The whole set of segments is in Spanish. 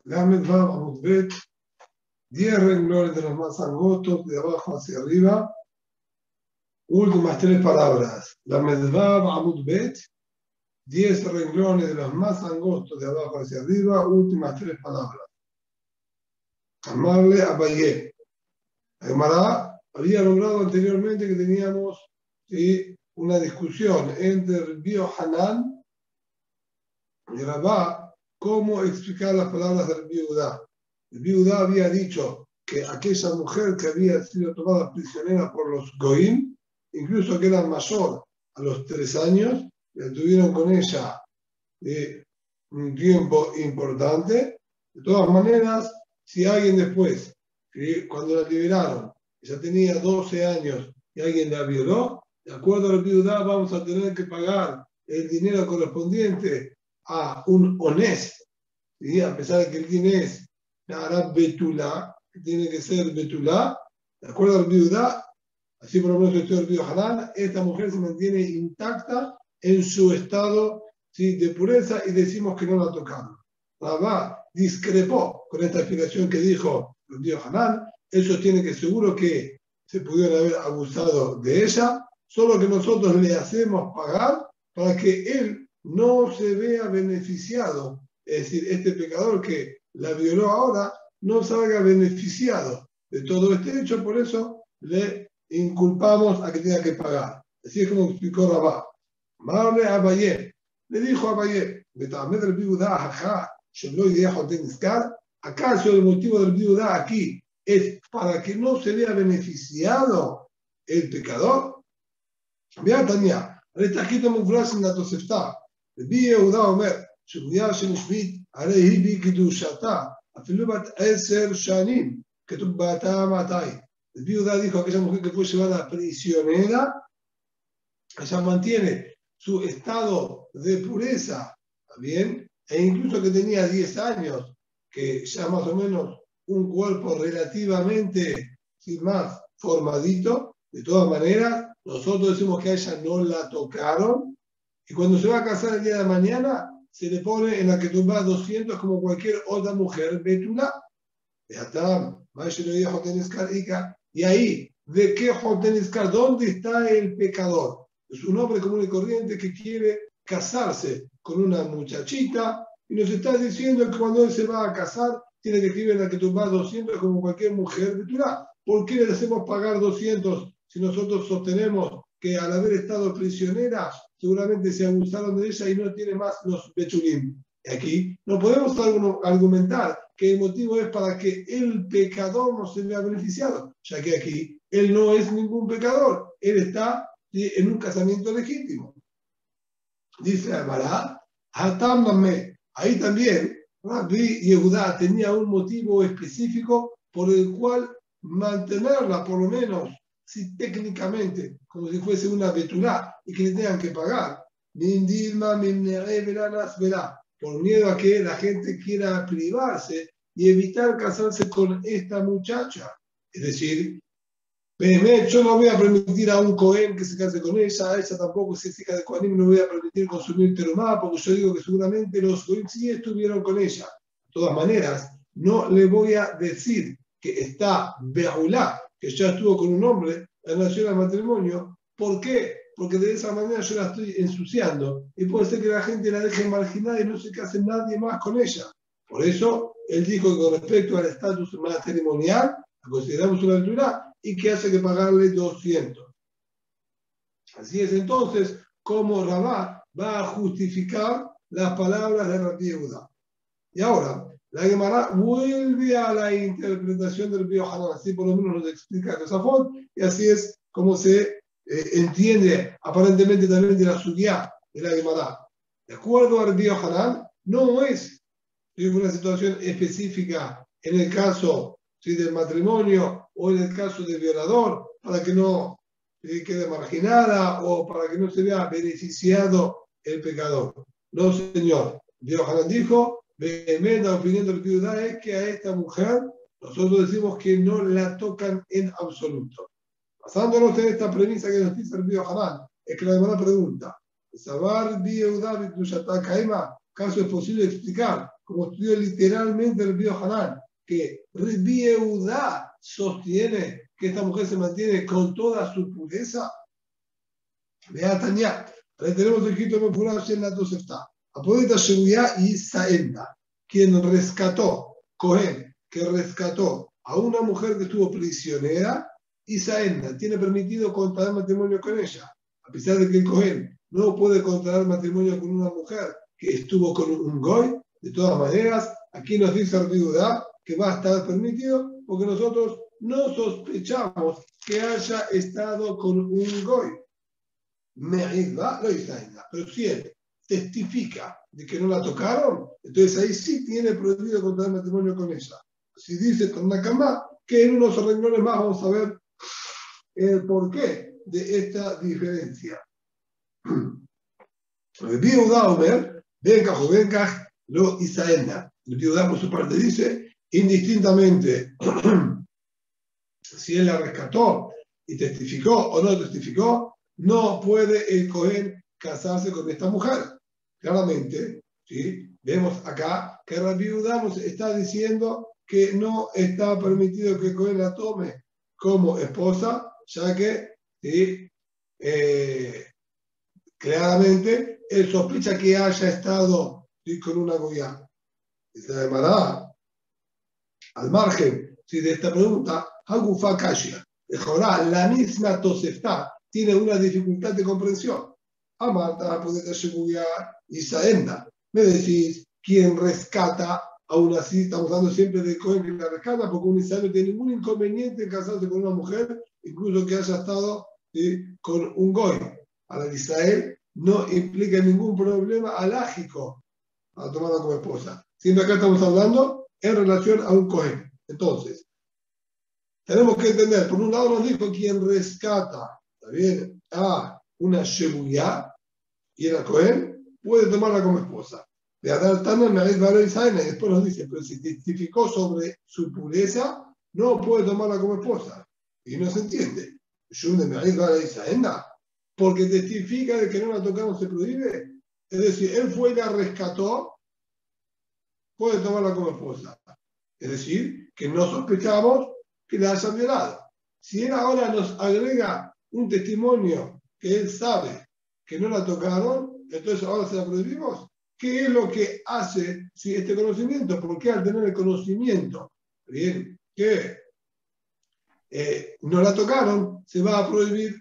Lamed Vav Amud Bet, 10 renglones de los más angostos, de abajo hacia arriba. Últimas 3 palabras. Lamed Vav Amud Bet, 10 renglones de los más angostos, de abajo hacia arriba. Últimas 3 palabras. Amarle Abayé. La Gemara había nombrado anteriormente que teníamos una discusión entre Rabbi Yohanan y Rabá, cómo explicar las palabras de Rabbi Yehudá. Rabbi Yehudá había dicho que aquella mujer que había sido tomada prisionera por los Goim, incluso que era mayor a los 3 años, la tuvieron con ella un tiempo importante. De todas maneras, si alguien después, cuando la liberaron, ya tenía 12 años y alguien la violó, de acuerdo a Rabbi Yehudá, vamos a tener que pagar el dinero correspondiente a un onés, ¿sí? A pesar de que el dinés hará betulá, que tiene que ser betulá, de acuerdo a Rabbi Yehudá, así por lo menos estoy Rabbi Yohanan, esta mujer se mantiene intacta en su estado, ¿sí?, de pureza, y decimos que no la tocaron. Rabá discrepó con esta explicación que dijo Rabbi Yohanan. Él sostiene que seguro que se pudieron haber abusado de ella, solo que nosotros le hacemos pagar para que él no se vea beneficiado. Es decir, este pecador que la violó ahora no salga beneficiado de todo este hecho, por eso le inculpamos a que tenga que pagar. Así es como explicó Rabá. Marle a Abayé, le dijo a Abayé, ¿acaso el motivo del Rabbi Yehudá aquí es para que no se vea beneficiado el pecador? Vea Tania, está escrito en Mufras en la Tosefta. Rabbi Yehudá Omer, שבויה שנשבית, הרי היא בקדושתה, אפילו בת 10 שנים, כתוב באתה מתי. Rabbi Yehudá dijo a aquella mujer que fue llevada prisionera, ella mantiene su estado de pureza, ¿bien? E incluso que tenía 10 años, que ya más o menos un cuerpo relativamente sin más formadito. De todas maneras, nosotros decimos que a ella no la tocaron, y cuando se va a casar el día de mañana, se le pone en la Ketubá 200 como cualquier otra mujer betulá. Y ahí, ¿de qué Jotenizcar? ¿Dónde está el pecador? Es un hombre común y corriente que quiere casarse con una muchachita, y nos está diciendo que cuando él se va a casar tiene que escribir en la Ketubá 200 como cualquier mujer betulá. ¿Por qué le hacemos pagar 200 si nosotros sostenemos que al haber estado prisionera seguramente se abusaron de ella y no tiene más los bechulim? Aquí no podemos argumentar que el motivo es para que el pecador no se vea beneficiado, ya que aquí él no es ningún pecador, él está en un casamiento legítimo. Dice Amará, Hatamame, ahí también Rabbi Yehudá tenía un motivo específico por el cual mantenerla, por lo menos, si técnicamente, como si fuese una betulá, y que le tengan que pagar, por miedo a que la gente quiera privarse y evitar casarse con esta muchacha. Es decir, yo no voy a permitir a un Cohen que se case con ella, a ella tampoco, si es hija de Cohenim, no voy a permitir consumir terumá, porque yo digo que seguramente los Cohen sí estuvieron con ella. De todas maneras, no le voy a decir que está Beulá, que ya estuvo con un hombre en relación al matrimonio. ¿Por qué? Porque de esa manera yo la estoy ensuciando y puede ser que la gente la deje marginada y no se case nadie más con ella. Por eso, él dijo que con respecto al estatus matrimonial, la consideramos una altura y que hace que pagarle 200. Así es entonces como Rabá va a justificar las palabras de Rabbi Yehudá. Y ahora, la Gemara vuelve a la interpretación del Rabbi Yohanan, así por lo menos nos explica Tosafot, y así es como se entiende aparentemente también de la sugya de la Gemara. De acuerdo a Rabbi Yohanan, no es una situación específica en el caso del matrimonio o en el caso del violador, para que no quede marginada o para que no se vea beneficiado el pecador. No, señor. Rabbi Yohanan dijo, la opinión del Rabbi Yehudá es que a esta mujer nosotros decimos que no la tocan en absoluto. Basándonos en esta premisa que nos dice Rabbi Yohanan, es que la demanda pregunta, ¿acaso es posible explicar como estudió literalmente el Río Hanan, que Rabbi Yehuda sostiene que esta mujer se mantiene con toda su pureza. Vea Tania, ahí tenemos escrito en Mefurash en la Tosefta. Apodeta Shebuya y Saenda, quien rescató, Cohen, que rescató a una mujer que estuvo prisionera, y Saenda tiene permitido contraer matrimonio con ella, a pesar de que el Cohen no puede contraer matrimonio con una mujer que estuvo con un goy. De todas maneras, aquí nos dice el Yehuda que va a estar permitido porque nosotros no sospechamos que haya estado con un goy. Me'idva lo Isaina. Pero si él testifica de que no la tocaron, entonces ahí sí tiene prohibido contraer matrimonio con ella. Si dice con Nakama, que en unos renglones más vamos a ver el porqué de esta diferencia. Rabbi Yehuda Omer, Benkaj o Benkaj lo Isaena. Rabbi Yehuda por su parte dice, indistintamente si él la rescató y testificó o no testificó, no puede el Cohen casarse con esta mujer. Claramente, ¿sí? Vemos acá que Rabbi Yehuda nos está diciendo que no está permitido que el Cohen la tome como esposa, ya que ¿sí? Claramente él sospecha que haya estado ¿sí? con una goya. Dice la Gemara, al margen ¿sí? de esta pregunta, Hagufa Kashia, la misma Tosefta tiene una dificultad de comprensión. Amarta, Podeta Shebuya y Saenda. Me decís, ¿quién rescata? Aún así, estamos hablando siempre de Cohen que la rescata, porque un Israel no tiene ningún inconveniente en casarse con una mujer, incluso que haya estado ¿sí? con un goy. Para el Israel no implica ningún problema alágico a tomarla como esposa. Siempre acá estamos hablando en relación a un Cohen. Entonces, tenemos que entender, por un lado nos dijo quien rescata, ¿está bien? A una Shebuya y era Cohen, puede tomarla como esposa. De Adar Tana me habéis valor y después nos dice, pero si testificó sobre su pureza, no puede tomarla como esposa. Y no se entiende. Porque testifica de que no la tocaron se prohíbe. Es decir, él fue y la rescató, puede tomarla como esposa. Es decir, que no sospechamos que la hayan violado. Si él ahora nos agrega un testimonio que él sabe que no la tocaron, entonces ahora se la prohibimos. ¿Qué es lo que hace si este conocimiento? Porque al tener el conocimiento, bien, que no la tocaron, se va a prohibir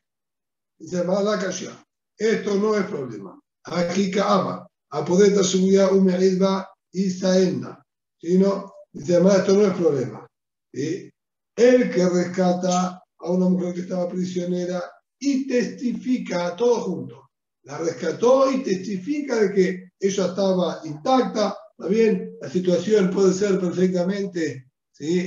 y se va a la calle. Esto no es problema. Aquí ama, a poder dar seguridad un meridba y saenda. Sino, dice, esto no es problema. ¿Sí? El que rescata a una mujer que estaba prisionera y testifica todo junto. La rescató y testifica de que ella estaba intacta, ¿está bien? La situación puede ser perfectamente ¿sí?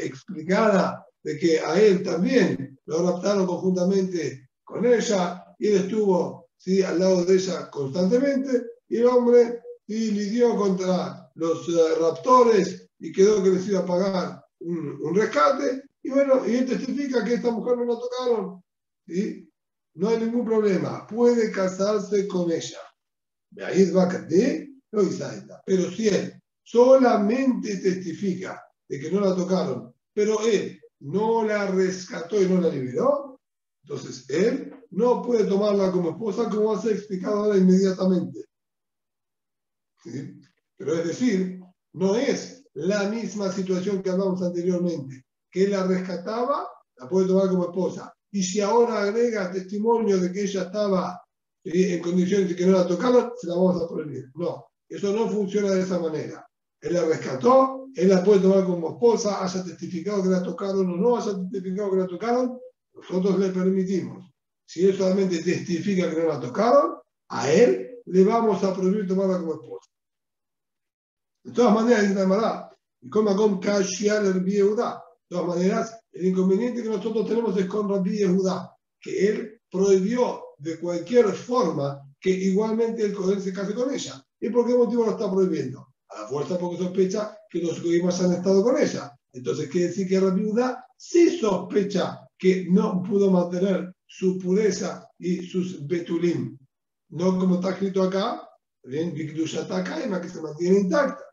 Explicada de que a él también lo raptaron conjuntamente con ella y él estuvo ¿sí? al lado de ella constantemente y el hombre ¿sí? lidió contra los raptores y quedó que les iba a pagar un rescate y bueno, y él testifica que esta mujer no la tocaron. ¿Sí? No hay ningún problema, puede casarse con ella. Pero si él solamente testifica de que no la tocaron, pero él no la rescató y no la liberó, entonces él no puede tomarla como esposa, como va a ser explicado ahora inmediatamente. ¿Sí? Pero es decir, no es la misma situación que hablamos anteriormente, que él la rescataba, la puede tomar como esposa. Y si ahora agrega testimonio de que ella estaba en condiciones de que no la tocaron, se la vamos a prohibir. No, eso no funciona de esa manera. Él la rescató, él la puede tomar como esposa, haya testificado que la tocaron o no haya testificado que la tocaron, nosotros le permitimos. Si él solamente testifica que no la tocaron, a él le vamos a prohibir tomarla como esposa. De todas maneras, dice la Gemara, y como con Kashial el Yehuda. De todas maneras, el inconveniente que nosotros tenemos es con Rabbi Yehuda, que él prohibió de cualquier forma que igualmente el Cohen se case con ella. ¿Y por qué motivo lo está prohibiendo? A la fuerza porque sospecha que los Cohemas han estado con ella. Entonces quiere decir que Rabbi Yehuda sí sospecha que no pudo mantener su pureza y sus betulim. No como está escrito acá, bien, que se mantiene intacta.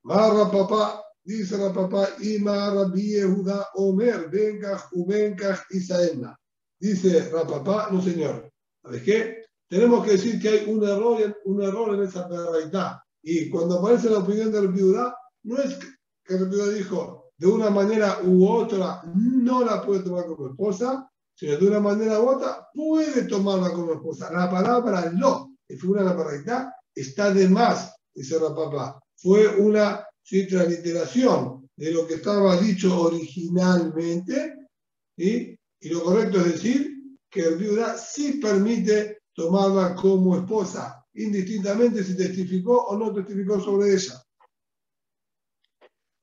Marra papá, dice la papá, y Rabbi Yehuda Omer, Benkaj, Ubenkaj, Isaena. Dice Rapapá, no señor. ¿Sabes qué? Tenemos que decir que hay un error en esa verdad. Y cuando aparece la opinión del viuda, no es que el viuda dijo de una manera u otra no la puede tomar como esposa, sino de una manera u otra puede tomarla como esposa. La palabra no, en figura de la verdad, está de más, dice Rapapá. Fue una transliteración de lo que estaba dicho originalmente, ¿sí? Y lo correcto es decir que el viuda sí permite tomarla como esposa, indistintamente si testificó o no testificó sobre ella.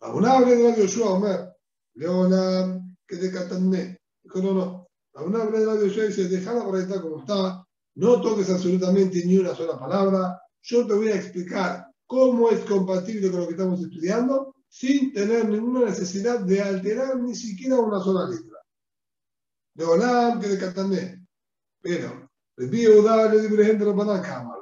Abunable de Yoshua Omer, Leona, que te catané. Dijo, no. Abunable de Yoshua dice, dejala para estar como está, no toques absolutamente ni una sola palabra, yo te voy a explicar cómo es compatible con lo que estamos estudiando, sin tener ninguna necesidad de alterar ni siquiera una sola letra. Leonam, que de Catané. Pero, viuda le dice gente Rabanán Kamar.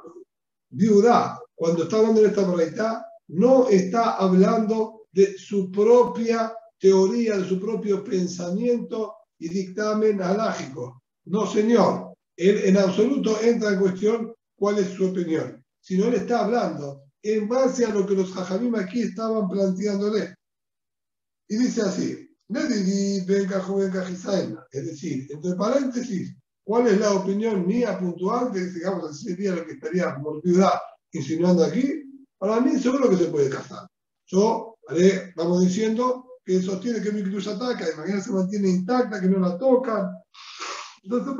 Viuda, cuando está hablando de esta braita, no está hablando de su propia teoría, de su propio pensamiento y dictamen halágico. No, señor. Él en absoluto entra en cuestión cuál es su opinión, sino él está hablando en base a lo que los jajamim aquí estaban planteándole. Y dice así, es decir, entre paréntesis, ¿cuál es la opinión mía puntual? Que digamos así sería lo que estaría como viuda insinuando aquí. Para mí seguro que se puede casar. Yo vamos diciendo que sostiene que mi cruz ataca, y mañana se mantiene intacta, que no la tocan. Entonces,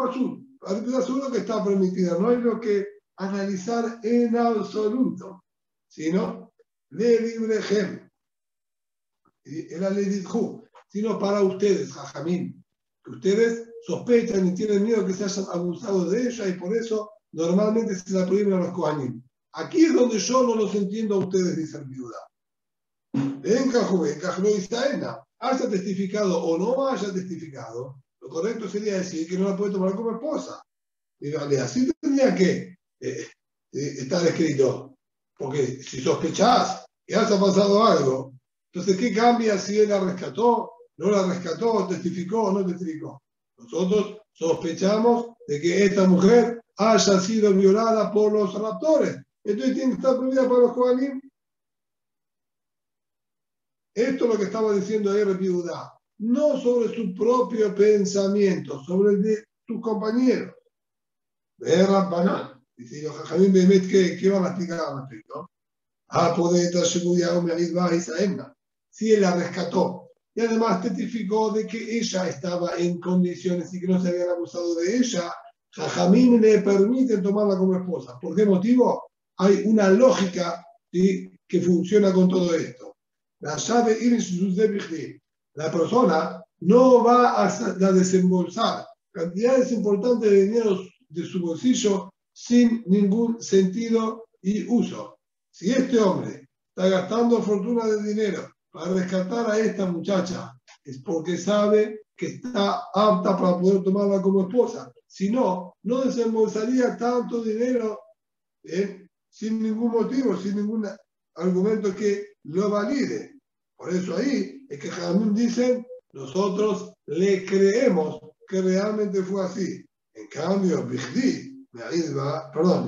para viuda seguro que está permitida. No hay lo que analizar en absoluto, sino le libre gem. Era Ledidhu, sino para ustedes, Jajamín, que ustedes sospechan y tienen miedo que se hayan abusado de ella y por eso normalmente se la prohíben a los Kohanim. Aquí es donde yo no los entiendo a ustedes, dice el viuda. Haya testificado o no haya testificado, lo correcto sería decir que no la puede tomar como esposa. Y así tendría que estar escrito. Porque si sospechás que haya pasado algo, entonces, ¿qué cambia si él la rescató, no la rescató, testificó o no testificó? Nosotros sospechamos de que esta mujer haya sido violada por los raptores. Entonces tiene que estar prohibida para los Kohanim. Esto es lo que estaba diciendo ayer el viuda. No sobre su propio pensamiento, sobre el de sus compañeros. De Rabbanán. Dice, los Jajamín Behemet, ¿qué van a explicar al respecto? Poder si él la rescató y además testificó de que ella estaba en condiciones y que no se habían abusado de ella, Jajamín le permiten tomarla como esposa. ¿Por qué motivo? Hay una lógica, ¿sí?, que funciona con todo esto. La persona no va a desembolsar cantidades importantes de dinero de su bolsillo sin ningún sentido y uso. Si este hombre está gastando fortuna de dinero para rescatar a esta muchacha, es porque sabe que está apta para poder tomarla como esposa. Si no, no desembolsaría tanto dinero sin ningún motivo, sin ningún argumento que lo valide. Por eso ahí es que Jamín dicen, nosotros le creemos que realmente fue así. En cambio, Bigdi, perdón,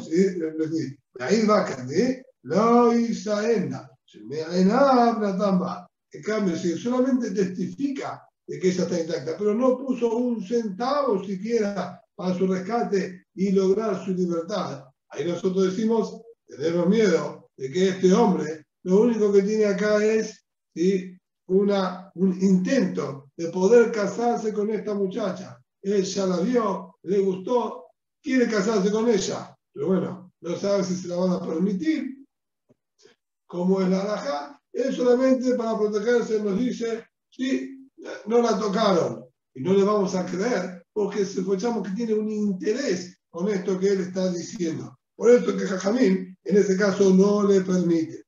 no Isaena, en cambio, si solamente testifica de que ella está intacta, pero no puso un centavo siquiera para su rescate y lograr su libertad, ahí nosotros decimos, tenemos miedo de que este hombre, lo único que tiene acá es, ¿sí?, un intento de poder casarse con esta muchacha. Él ya la vio, le gustó, quiere casarse con ella, pero bueno, no sabe si se la van a permitir. Como es la halajá, él solamente para protegerse nos dice, sí, no la tocaron y no le vamos a creer porque sospechamos que tiene un interés con esto que él está diciendo. Por eso que Jajamín en ese caso no le permite.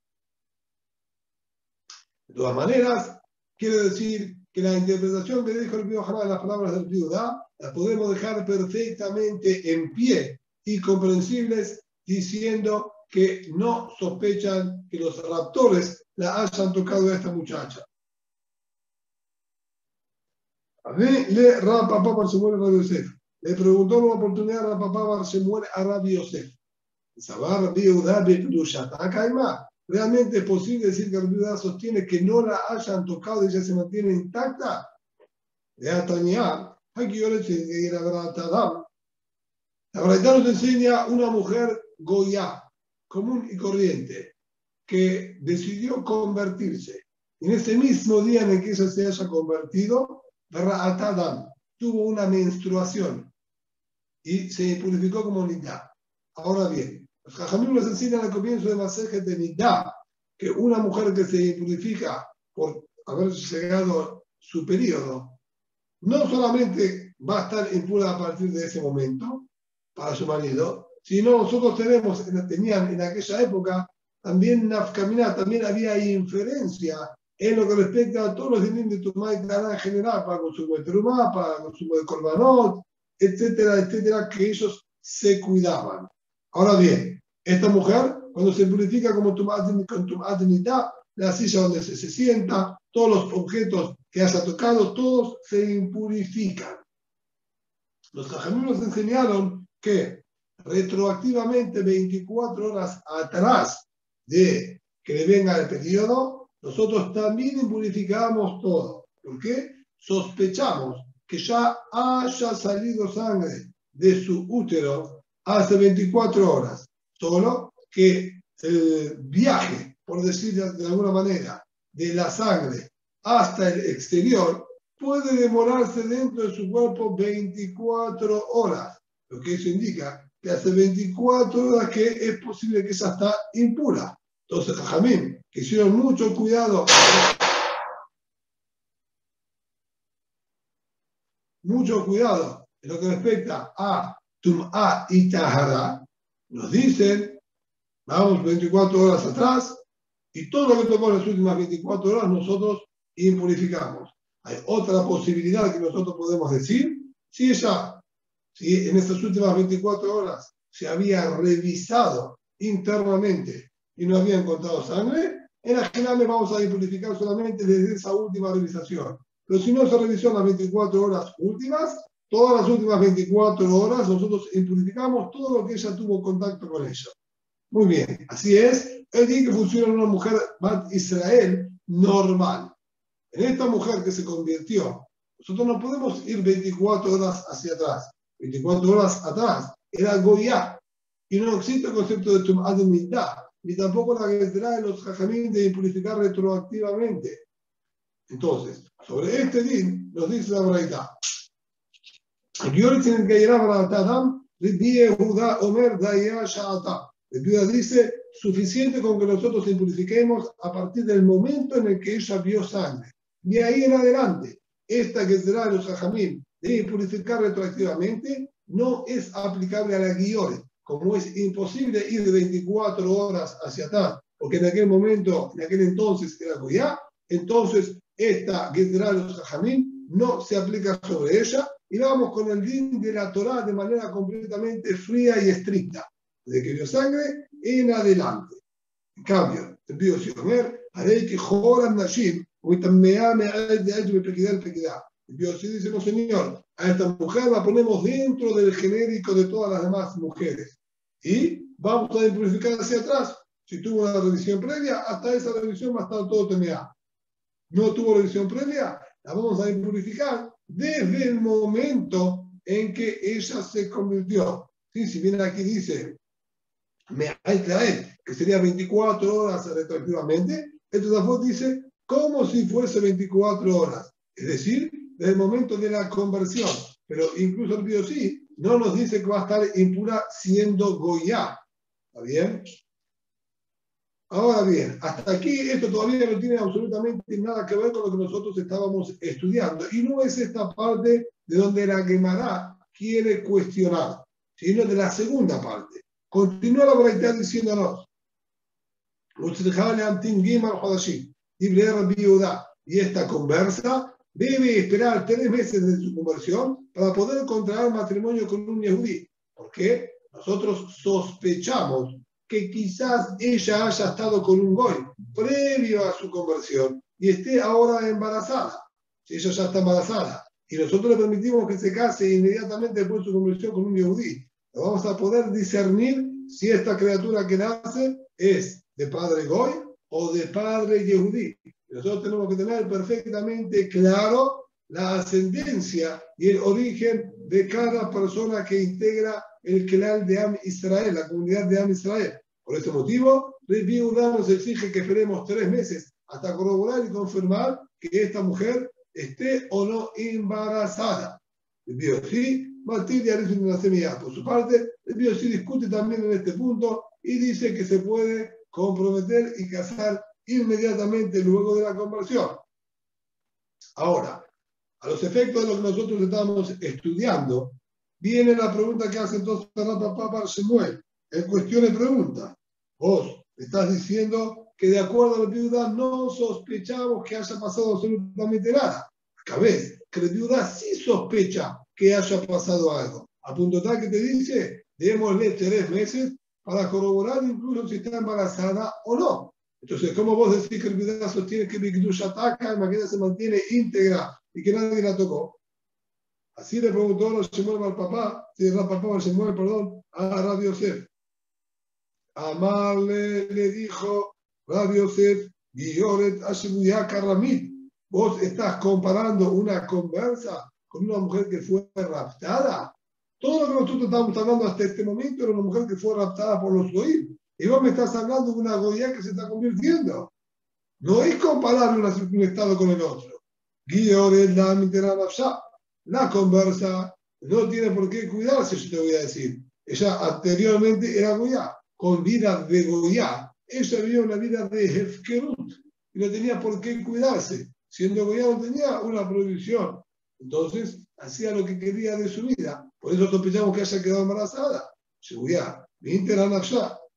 De todas maneras, quiere decir que la interpretación que dijo el Biohaná de las palabras del viuda la podemos dejar perfectamente en pie y comprensibles diciendo que no sospechan que los raptores la hayan tocado a esta muchacha. A ver, le Rapapá Barsemuel a Rabbi Yosef. Le preguntó en una oportunidad a Rapapá Barsemuel a Rabbi Yosef. ¿Realmente es posible decir que Rabbi Yehuda sostiene que no la hayan tocado y ella se mantiene intacta? La verdad nos enseña una mujer goya, común y corriente, que decidió convertirse. En ese mismo día en el que ella se haya convertido, tuvo una menstruación y se purificó como nidá. Ahora bien, los Jajamim nos enseñan al comienzo de Masejet de nidá que una mujer que se purifica por haber llegado su periodo, no solamente va a estar impura a partir de ese momento para su marido, sino nosotros tenían en aquella época también nafkamina, también había inferencia en lo que respecta a tolos de Nin de Tumá y Tará en general, para consumo de Terumá, para consumo de Korbanot, etcétera, etcétera, que ellos se cuidaban. Ahora bien, esta mujer, cuando se purifica como Tumá Nitá, la silla donde se sienta, todos los objetos que haya tocado, todos se impurifican. Los Jajamim nos enseñaron que retroactivamente 24 horas atrás de que le venga el periodo, nosotros también impurificamos todo. ¿Por qué? Sospechamos que ya haya salido sangre de su útero hace 24 horas. Solo que el viaje, por decir de alguna manera, de la sangre hasta el exterior puede demorarse dentro de su cuerpo 24 horas. Lo que eso indica que hace 24 horas que es posible que ella está impura. Entonces, Jajamim, que hicieron mucho cuidado en lo que respecta a Tum'a y Tahara, nos dicen, vamos 24 horas atrás, y todo lo que tomó en las últimas 24 horas nosotros impurificamos. Hay otra posibilidad que nosotros podemos decir, si en estas últimas 24 horas se había revisado internamente y no había encontrado sangre, en la general le vamos a impurificar solamente desde esa última revisación. Pero si no se revisó en las 24 horas últimas, todas las últimas 24 horas nosotros impurificamos todo lo que ella tuvo contacto con ella. Muy bien, así es. El día que funciona una mujer Bat Israel normal. En esta mujer que se convirtió, nosotros no podemos ir 24 horas hacia atrás. 24 horas atrás era Goya. Y no existe el concepto de Tum'at de Nitá, ni tampoco la que será de los Jajamim de impurificar retroactivamente. Entonces, sobre este din nos dice la Braita. Aquí hoy tienen que ir a Baratadam, Judá Omer Daya Sha'ata. El Buda dice, suficiente con que nosotros impurifiquemos a partir del momento en el que ella vio sangre. De ahí en adelante, esta que será los Jajamim de impurificar retroactivamente no es aplicable a la guiore, como es imposible ir de 24 horas hacia atrás, porque en aquel momento, en aquel entonces era Goya, entonces esta que será los Jajamim no se aplica sobre ella, y vamos con el din de la Torá de manera completamente fría y estricta. De que vio sangre en adelante. En cambio, el Pío Siomer, haré que joran Nashim, o tamea me de pequidad. El Pío dice, no señor, a esta mujer la ponemos dentro del genérico de todas las demás mujeres. Y vamos a impurificar hacia atrás. Si tuvo una revisión previa, hasta esa revisión va a estar todo temea. No tuvo revisión previa, la vamos a impurificar desde el momento en que ella se convirtió. ¿Sí? Si bien aquí dice que sería 24 horas retroactivamente, entonces dice como si fuese 24 horas, es decir, desde el momento de la conversión, pero incluso el Pío sí no nos dice que va a estar impura siendo Goya. ¿Está bien? Ahora bien, hasta aquí esto todavía no tiene absolutamente nada que ver con lo que nosotros estábamos estudiando, y no es esta parte de donde la Gemara quiere cuestionar, sino de la segunda parte. Continúa la Braita diciéndonos, y esta conversa debe esperar 3 meses de su conversión para poder contraer matrimonio con un yehudí. ¿Por qué? Nosotros sospechamos que quizás ella haya estado con un goy previo a su conversión y esté ahora embarazada. Si ella ya está embarazada y nosotros le permitimos que se case inmediatamente después de su conversión con un yehudí, vamos a poder discernir si esta criatura que nace es de padre goy o de padre yehudí. Nosotros tenemos que tener perfectamente claro la ascendencia y el origen de cada persona que integra el clan de Am Israel, la comunidad de Am Israel. Por este motivo, Rabbi Yehuda nos exige que esperemos 3 meses hasta corroborar y confirmar que esta mujer esté o no embarazada. Rabbi Yossi, Matil y Arizun de la semilla. Por su parte, Rabbi Yossi discute también en este punto y dice que se puede comprometer y casar inmediatamente luego de la conversión. Ahora, a los efectos de lo que nosotros estamos estudiando, viene la pregunta que hace entonces Rapapá para Shemuel. En cuestión de pregunta, vos estás diciendo que de acuerdo a la viuda no sospechamos que haya pasado absolutamente nada. Acá ves que la viuda sí sospecha que haya pasado algo. A punto tal que te dice, démosle 3 meses para corroborar incluso si está embarazada o no. Entonces, ¿cómo vos decís que el viuda sostiene que Bigdush ataca y Maquina se mantiene íntegra y que nadie la tocó? Así le preguntó a Shemuel al papá, perdón, a Rabbi Yosef. Amarle le dijo Rabbi Yosef, Guilloret Ashebuyá Karamit. Vos estás comparando una conversa con una mujer que fue raptada. Todo lo que nosotros estamos hablando hasta este momento era una mujer que fue raptada por los goyim. Y vos me estás hablando de una goya que se está convirtiendo. No es comparable un estado con el otro. Guilloret la miteranafsha. La conversa no tiene por qué cuidarse, yo te voy a decir. Ella anteriormente era goya, con vida de goya. Ella vivía una vida de hefkerut y no tenía por qué cuidarse. Siendo goya no tenía una prohibición. Entonces hacía lo que quería de su vida. Por eso sospechamos que haya quedado embarazada. Goya,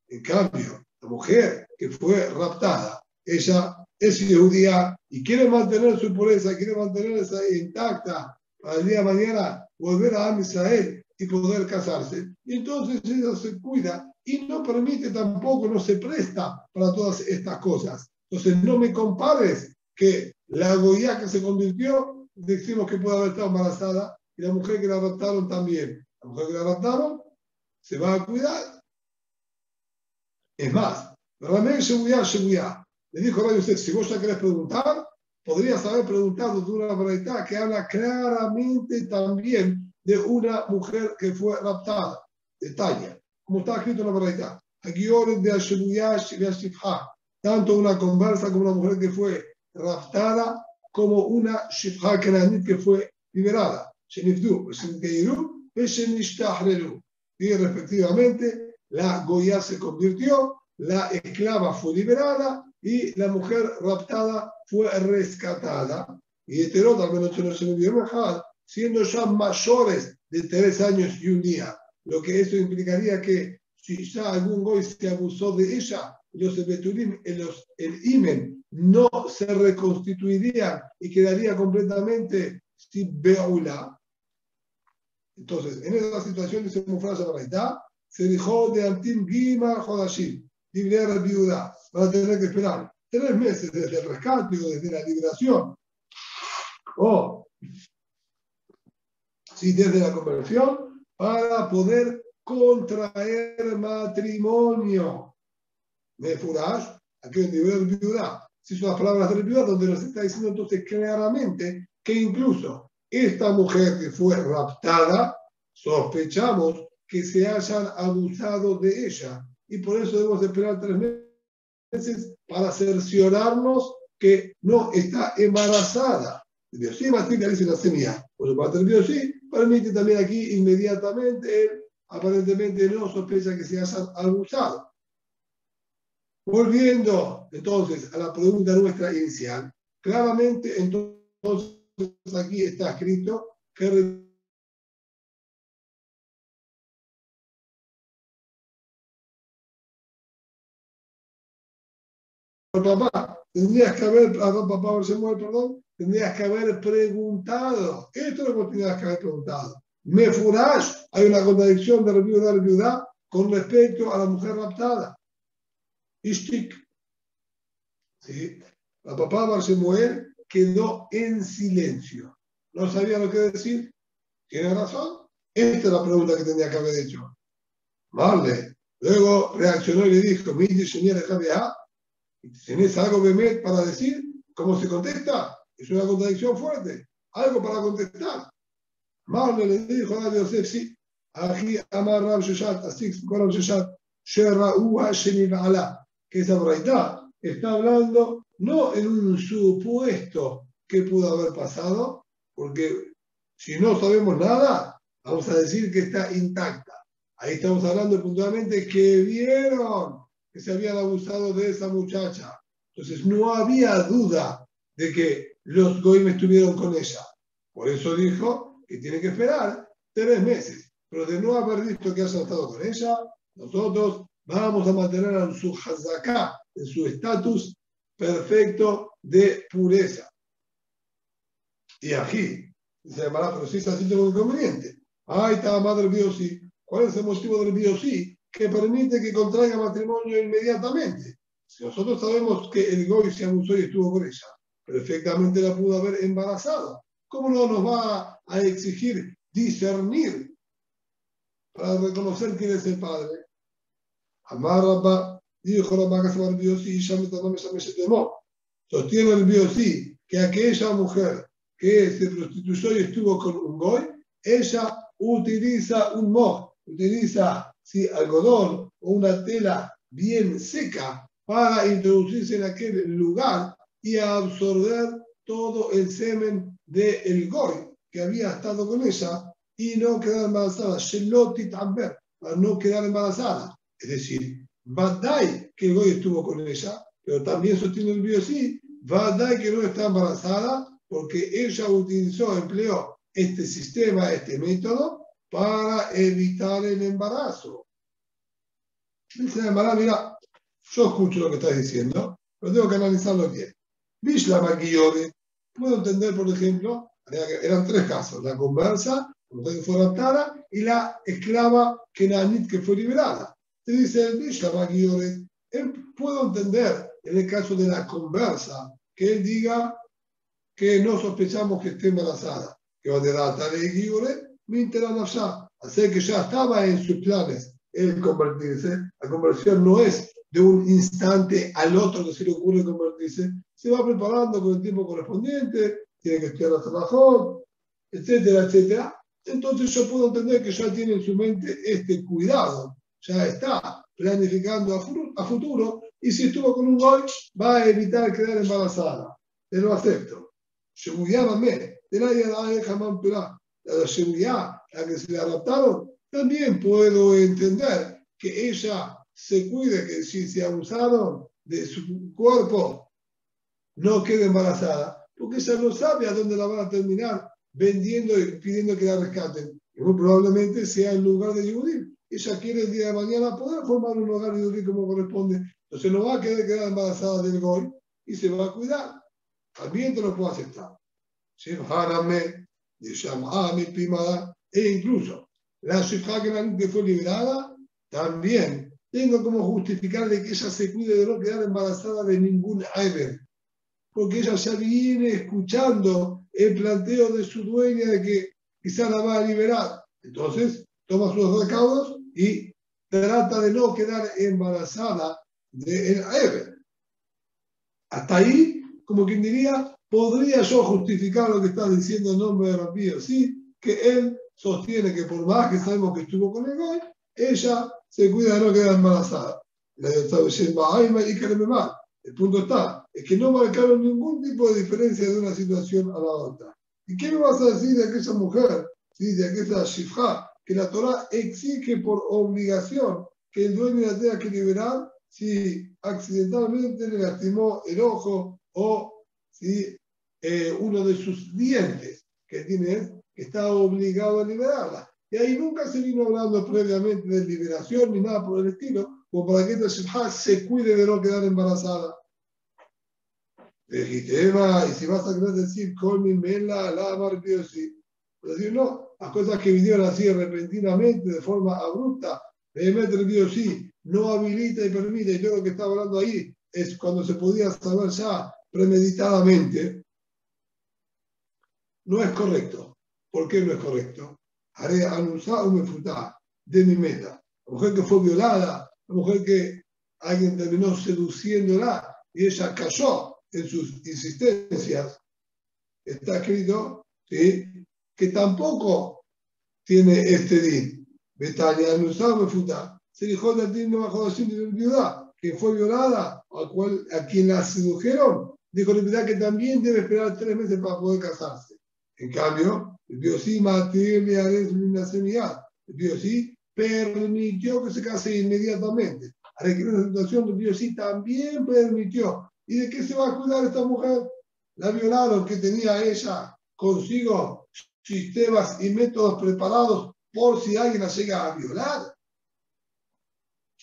en cambio, la mujer que fue raptada, ella es judía y quiere mantener su pureza, quiere mantenerla intacta para el día de mañana volver a Am Israel y poder casarse. Y entonces ella se cuida y no permite tampoco, no se presta para todas estas cosas. Entonces no me compares que la goya que se convirtió, decimos que puede haber estado embarazada y la mujer que la raptaron también. La mujer que la raptaron se va a cuidar. Es más, Ramén Shebuyá. Le dijo a usted, si vos ya querés preguntar, podrías haber preguntado de una braita que habla claramente también de una mujer que fue raptada, de Tanya, como está escrito en la braita. Tanto una conversa como una mujer que fue raptada, como una shifha kenanit que fue liberada. Y respectivamente, la goya se convirtió, la esclava fue liberada y la mujer raptada fue rescatada. Y Eterot, al menos no se me dio mejor, siendo ya mayores de 3 años y 1 día. Lo que eso implicaría que si ya algún goy se abusó de ella, los betulim, el imen, no se reconstituirían y quedaría completamente sin beula. Entonces, en esa situación, dice Mufrasa Baraitá, se dijo de Antim Gima Jodashim, liberar a viuda, van a tener que esperar 3 meses desde el rescate o desde la liberación, o si desde la conversión, para poder contraer matrimonio. Me furash, aquí en liberar viuda. Si son las palabras de viuda, donde nos está diciendo entonces claramente que incluso esta mujer que fue raptada, sospechamos que se hayan abusado de ella. Y por eso debemos esperar 3 meses para cerciorarnos que no está embarazada. Dios sí, Matilda dice la semilla. Por su parte, el Dios sí permite también aquí inmediatamente, él aparentemente no sospecha que se hayan abusado. Volviendo entonces a la pregunta nuestra inicial, claramente entonces aquí está escrito que papá, tendrías que haber, papá Samuel, perdón, tendrías que haber preguntado. Esto es lo que tendrías que haber preguntado. Me furash, hay una contradicción de la viuda con respecto a la mujer raptada. Ishtik. ¿Sí? La papá Bar Shemuel quedó en silencio. No sabía lo que decir. ¿Tiene razón? Esta es la pregunta que tendría que haber hecho. Vale. Luego reaccionó y le dijo, ¿tenés algo Bemet para decir? ¿Cómo se contesta? Es una contradicción fuerte. Algo para contestar. Marle le dijo a Yosef, sí. Aquí Amar Rab Sheshat, así que Rab Sheshat, Sherra'uha Shemiba'ala, que esa braita está hablando no en un supuesto que pudo haber pasado, porque si no sabemos nada, vamos a decir que está intacta. Ahí estamos hablando puntualmente que vieron que se habían abusado de esa muchacha. Entonces no había duda de que los goim estuvieron con ella. Por eso dijo que tiene que esperar 3 meses. Pero de no haber visto que hayan estado con ella, nosotros vamos a mantener en su hazaká, en su estatus perfecto de pureza. Y aquí, dice Mará, pero si es así, tengo un inconveniente. Ahí está la madre Biosí. ¿Cuál es el motivo del Biosí? Que permite que contraiga matrimonio inmediatamente. Si nosotros sabemos que el Goy se abusó y estuvo con ella, perfectamente la pudo haber embarazado. ¿Cómo no nos va a exigir discernir para reconocer quién es el padre? Amar Rabba, dijo Rabba que se va el Biosí y ya me temó. Sostiene el Biosí que aquella mujer que se prostituyó y estuvo con un Goy, ella utiliza un moj, utiliza algodón o una tela bien seca para introducirse en aquel lugar y absorber todo el semen del Goy que había estado con ella y no quedar embarazada, Shelotit Amber, para no quedar embarazada. Es decir, Badai que el Goy estuvo con ella, pero también sostiene el Biosí, Badai que no está embarazada porque ella empleó este sistema, este método, para evitar el embarazo. Dice el embarazo, mira, yo escucho lo que estás diciendo, pero tengo que analizarlo bien. Bishla Maquillore, puedo entender, por ejemplo, eran 3 casos, la conversa, que fue raptada, y la esclava Kenanit que fue liberada. Te dice el Bishla Maquillore, puedo entender en el caso de la conversa, que él diga que no sospechamos que esté embarazada, que va a dar tal equilibrio, me interesa ya, hacer que ya estaba en sus planes el convertirse. La conversión no es de un instante al otro que se le ocurre convertirse, se va preparando con el tiempo correspondiente, tiene que estudiar hasta mejor, etcétera, etcétera. Entonces yo puedo entender que ya tiene en su mente este cuidado, ya está planificando a futuro, y si estuvo con un goy, va a evitar quedar embarazada. Te lo acepto. Shemuyá Mamé, de nadie la jamán Perá, la Shemuyá, la que se le adaptaron, también puedo entender que ella se cuide, que si se abusaron de su cuerpo, no quede embarazada, porque ella no sabe a dónde la van a terminar vendiendo y pidiendo que la rescaten. Y muy probablemente sea el lugar de Yehudí. Ella quiere el día de mañana poder formar un hogar de Yehudí como corresponde. Entonces no va a quedar embarazada del Goy y se va a cuidar. También te lo puedo aceptar. E incluso la Shifra que fue liberada, también tengo como justificarle que ella se cuide de no quedar embarazada de ningún Aiber, porque ella ya viene escuchando el planteo de su dueña de que quizá la va a liberar. Entonces toma sus recaudos y trata de no quedar embarazada del Aiber. Hasta ahí, como quien diría, podría yo justificar lo que está diciendo en nombre de Rabbi, ¿sí? Que él sostiene que por más que sabemos que estuvo con el Goy, ella se cuida de no quedar embarazada. El punto está, es que no marcaron ningún tipo de diferencia de una situación a la otra. ¿Y qué me vas a decir de aquella mujer, ¿sí? De aquella shifra, que la Torah exige por obligación que el dueño la tenga que liberar si accidentalmente le lastimó el ojo o si uno de sus dientes que tiene, que está obligado a liberarla? Y ahí nunca se vino hablando previamente de liberación ni nada por el estilo, como para que esta shifra se cuide de no quedar embarazada. Legitema, y si vas a querer decir, colmi mela, la marpio, sí. Pero decir, no, las cosas que vinieron así repentinamente, de forma abrupta, realmente el Dios sí, no habilita y permite, y todo lo que está hablando ahí es cuando se podía saber ya premeditadamente, no es correcto. ¿Por qué no es correcto? Haré anunciar o me fruta de mi meta. La mujer que fue violada, la mujer que alguien terminó seduciéndola y ella cayó en sus insistencias, está escrito, ¿sí?, que tampoco tiene este din. Betania anunciar o me fruta. Se dijo del din no bajo de viuda, que fue violada, a quien la sedujeron, dijo la verdad que también debe esperar 3 meses para poder casarse. En cambio, el Biosí el Biosí permitió que se case inmediatamente. Ahora que en esa situación el Biosí también permitió. ¿Y de qué se va a cuidar esta mujer? La violaron, que tenía ella consigo sistemas y métodos preparados por si alguien la llega a violar.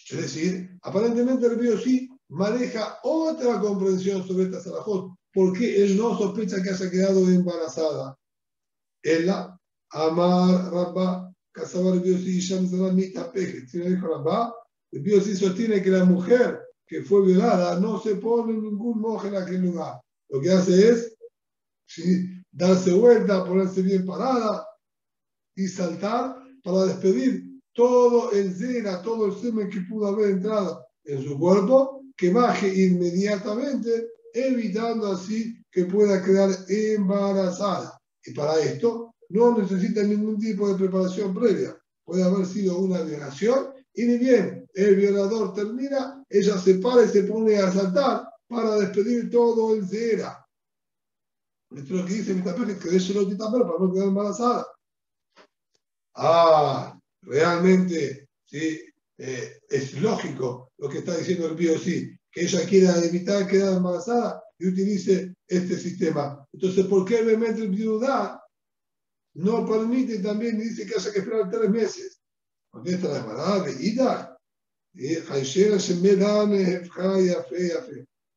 Es decir, aparentemente el Biosí maneja otra comprensión sobre esta salahot. ¿Por qué él no sospecha que haya quedado embarazada? Ella, Amar Rabba, Casabar Biosí, Shamsalamita Peje. Si no dijo Rabba, el Biosí sostiene que la mujer que fue violada no se pone ningún moje en aquel lugar. Lo que hace es, ¿sí?, darse vuelta, ponerse bien parada y saltar para despedir todo el zera, todo el semen que pudo haber entrado en su cuerpo, que baje inmediatamente, evitando así que pueda quedar embarazada. Y para esto no necesita ningún tipo de preparación previa. Puede haber sido una violación y ni bien el violador termina, ella se para y se pone a saltar para despedir todo el zera. Esto es lo que dice mi tapete, que de eso lo quita para no quedar embarazada. Realmente, ¿sí?, es lógico lo que está diciendo el Biosí, que ella quiera evitar quedar embarazada y utilice este sistema. Entonces, ¿por qué realmente el viuda no permite también, dice que haya que esperar 3 meses? Porque esta es la verdad de Ida.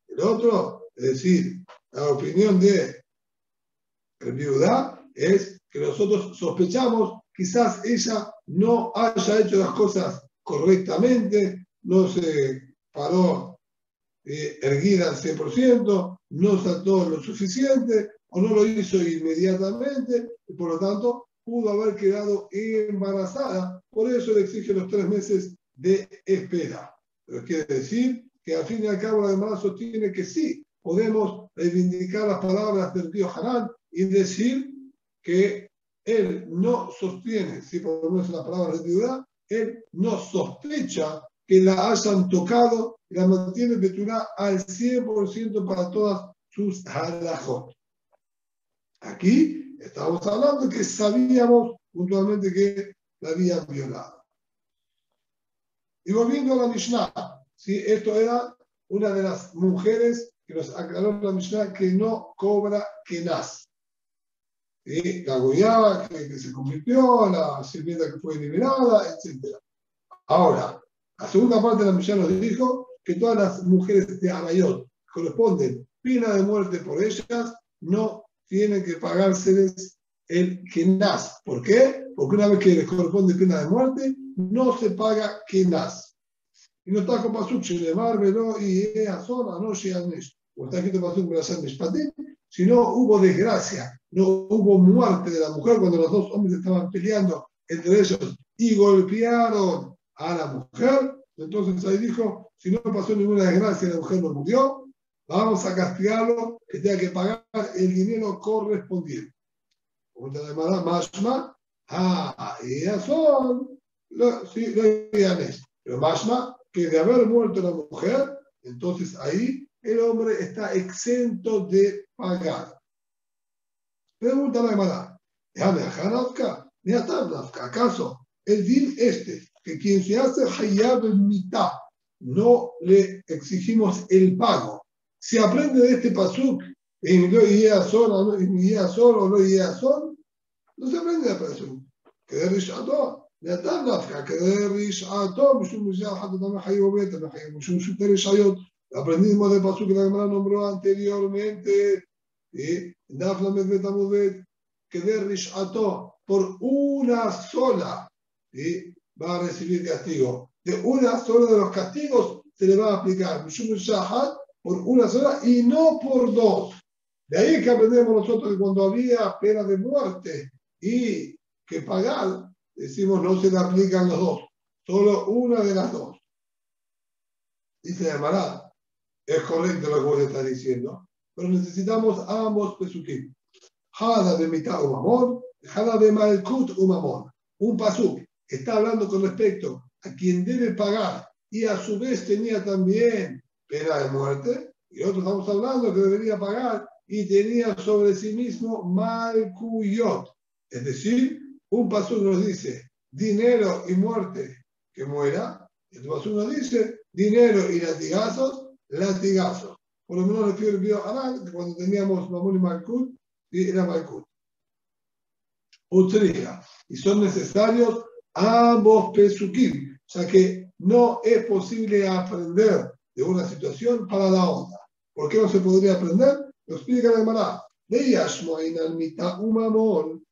El otro, es decir, la opinión de el viuda es que nosotros sospechamos, quizás ella no haya hecho las cosas correctamente, no se paró erguida al 100%, no saltó lo suficiente o no lo hizo inmediatamente y por lo tanto pudo haber quedado embarazada. Por eso le exige los 3 meses de espera. Pero quiere decir que al fin y al cabo la embarazo tiene que sí, podemos reivindicar las palabras del río Hanan y decir que él no sostiene, si por lo menos en las palabras de viuda, él no sospecha que la hayan tocado y la mantiene betulá al 100% para todas sus halajot. Aquí estamos hablando que sabíamos puntualmente que la habían violado. Y volviendo a la Mishnah, ¿sí?, esto era una de las mujeres que nos aclaró la Mishnah que no cobra kenaz. ¿Sí? La goyaba que se convirtió, la sirvienta que fue eliminada, etc. Ahora, la segunda parte de la Mishnah nos dijo que todas las mujeres de Arayot corresponden pena de muerte por ellas, no tienen que pagárseles el kenaz. ¿Por qué? Porque una vez que les corresponde pena de muerte, no se paga kenaz. Y no está con pasuk, Shenemar, Velo y Azor, no Sheanesh. O está escrito pasuk, Belasar Mishpatim. Si no hubo desgracia, no hubo muerte de la mujer cuando los 2 hombres estaban peleando entre ellos y golpearon a la mujer, entonces ahí dijo, si no pasó ninguna desgracia y la mujer no murió, vamos a castigarlo, que tenga que pagar el dinero correspondiente. Como te llamará Mashma, ellas son, sí, lo es. Pero Mashma, que de haber muerto la mujer, entonces ahí el hombre está exento de pagar. Pregunta la Gemara, ¿acaso el din que quien se hace hayab en mitad no le exigimos el pago? Se aprende de este pasuk en lo yea sol o no yea sol, no se aprende de pasuk. Que de rishato, le atan nafka, que de rishato, mishum mishal hatatame hayab beta, mishum shute rishayot. Aprendimos del pasuk que la Gemara nombró anteriormente, Daf Lamed Bet Amud Bet, que de rishato por una sola, ¿sí?, va a recibir castigo. de una sola de los castigos se le va a aplicar por una sola y no por dos. De ahí es que aprendemos nosotros que cuando había pena de muerte y que pagar, decimos no se le aplican los dos, solo una de las dos. Dice la Gemara, es correcto lo que vos estás diciendo, pero necesitamos ambos pesukim. Jada de mitad umamón, jada de malkut umamón. Un pasuk está hablando con respecto a quien debe pagar y a su vez tenía también pena de muerte, y otro estamos hablando que debería pagar y tenía sobre sí mismo malkuyot. Es decir, un pasuk nos dice dinero y muerte que muera, y otro pasuk nos dice dinero y latigazos, latigazos. Por lo menos refiero el video Anal, que cuando teníamos mamón y malkut, era malkut. Utría. Y son necesarios ambos pesukim, ya que no es posible aprender de una situación para la otra. ¿Por qué no se podría aprender? Lo explica la Gemara.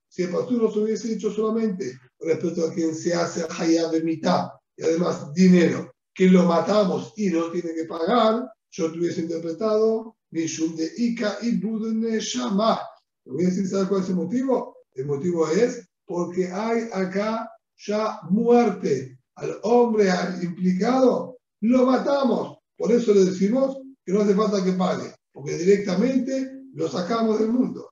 Si el pastor nos hubiese dicho solamente respecto a quien se hace hayab de mitad y además dinero, que lo matamos y no tiene que pagar, yo te hubiese interpretado Mishum de Ika y Budne Shama. Voy a decir, ¿sabes cuál es el motivo? El motivo es porque hay acá ya muerte al hombre, al implicado, lo matamos. Por eso le decimos que no hace falta que pague, porque directamente lo sacamos del mundo.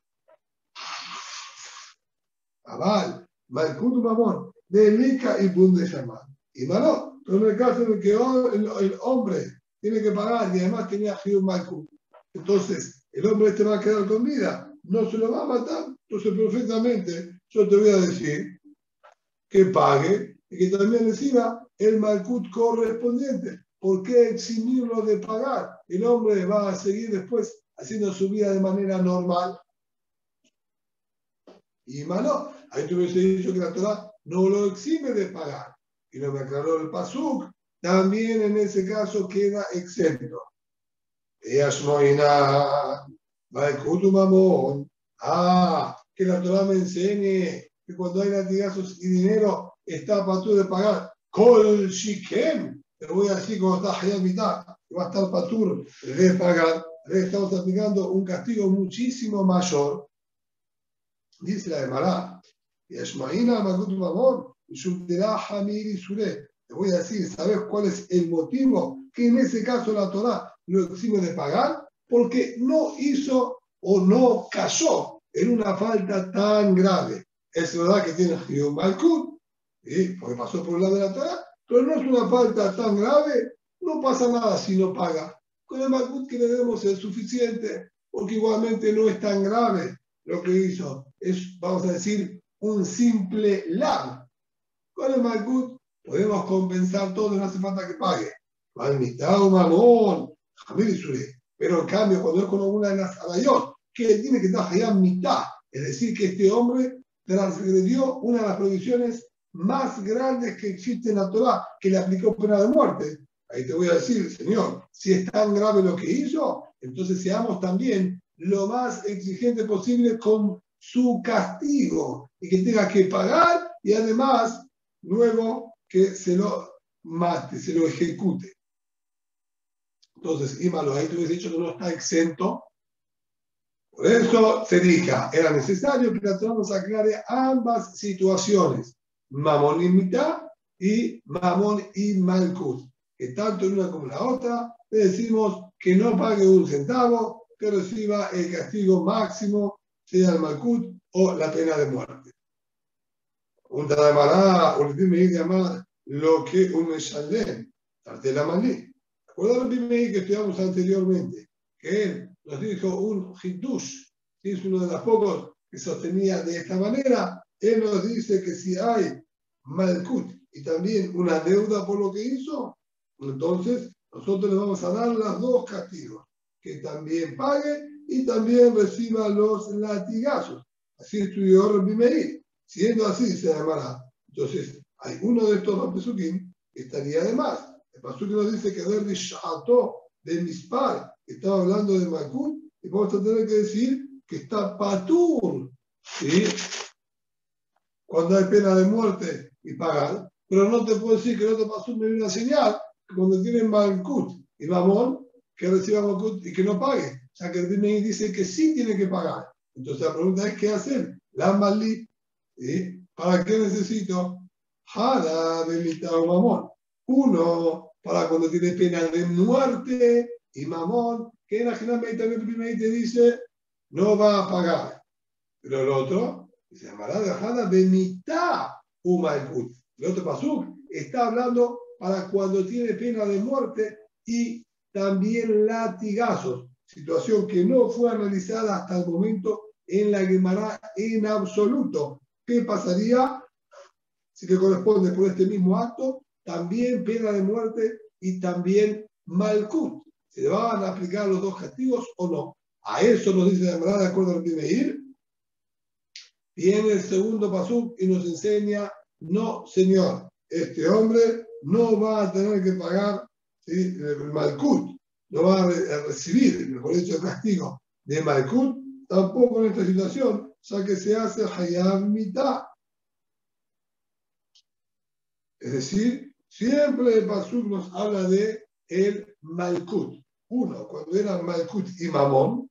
Aval, Malkut Mamón, de Lika y Bund de Shaman. Y malo, pero en el caso en el que el hombre tiene que pagar y además tenía Hiu Malkut, entonces el hombre este va a quedar con vida, no se lo va a matar. Entonces, perfectamente, yo te voy a decir que pague y que también reciba el Malkut correspondiente. ¿Por qué eximirlo de pagar? El hombre va a seguir después haciendo su vida de manera normal. Y malo, ahí te hubiese dicho que la Torah no lo exime de pagar. Y lo me aclaró el Pasuk, también en ese caso queda exento. Que la Torah me enseñe que cuando hay latigazos y dinero está patur de pagar. Kol shikem, te voy a decir cuando está allá a mitad, que va a estar patur de pagar. Estamos aplicando un castigo muchísimo mayor. Dice la Gemara, Yashmaina Magut Mamón, Yulterá Hamir y Sure. Te voy a decir, ¿sabes cuál es el motivo que en ese caso la Torah lo exime de pagar? Porque no hizo o no cayó en una falta tan grave. Es verdad que tiene Hiu Malkut, porque pasó por el lado de la Torah, pero no es una falta tan grave, no pasa nada si no paga. Con el Malkut que le demos es suficiente, porque igualmente no es tan grave lo que hizo. Es, vamos a decir, un simple lav. Con el Malkut podemos compensar todo, no hace falta que pague. Pero en cambio, cuando es con alguna de las arayot, que tiene que estar allá mitad, es decir, que este hombre transgredió una de las prohibiciones más grandes que existe en la Torah, que le aplicó pena de muerte. Ahí te voy a decir, Señor, si es tan grave lo que hizo, entonces seamos también lo más exigente posible con su castigo y que tenga que pagar y además luego que se lo mate, se lo ejecute. Entonces, Imalo, ahí te hubiese dicho que no está exento. Por eso se dijo, era necesario que la Torah nos aclare ambas situaciones, Mamón y mitad y Mamón y Malkut, que tanto en una como en la otra le decimos que no pague un centavo, que reciba el castigo máximo, sea el Malkut o la pena de muerte. Un Tadamará, o el Bimei llamar lo que un Meshalem, Tartela Maní. ¿Recuerdan el Bimei que estudiamos anteriormente? Que él nos dijo un Hiddush, que es uno de los pocos que sostenía de esta manera. Él nos dice que si hay Malkut y también una deuda por lo que hizo, entonces nosotros le vamos a dar los dos castigos, que también pague y también reciba los latigazos. Así estudió Rabbi Meir. Siendo así, se llamará. Entonces, hay uno de estos dos pesukim que estaría de más. El pasuk nos dice que Derdi Shato de Mispar estaba hablando de Malkut y vamos a tener que decir que está patur, ¿sí? Cuando hay pena de muerte y pagar. pero no te puedo decir que el otro pasú me dio una señal que cuando tienen Malkut y Mamón, que reciba Malkut y que no pague. O sea que el Bimei dice que sí tiene que pagar. Entonces la pregunta es, ¿qué hacer? La Malí, ¿sí? ¿Para qué necesito? Jara de mitad o Mamón. Uno, para cuando tiene pena de muerte y Mamón, que en la también el Bimei te dice, no va a pagar. Pero el otro, se llamará de Jara de mitad o Malkut. El otro pasú está hablando para cuando tiene pena de muerte y también latigazos, situación que no fue analizada hasta el momento en la Gemara en absoluto. ¿Qué pasaría si le corresponde por este mismo acto también pena de muerte y también malkut? ¿Se le van a aplicar los dos castigos o no? A eso nos dice la Gemara de acuerdo a lo que Meir. Viene el segundo pasú y nos enseña, no señor, este hombre no va a tener que pagar, ¿sí?, el malkut, no va a recibir, mejor dicho, el castigo de malkut, tampoco en esta situación, ya que se hace hayab mitad. Es decir, siempre el pasú nos habla de el malkut. Uno, cuando era malkut y mamón,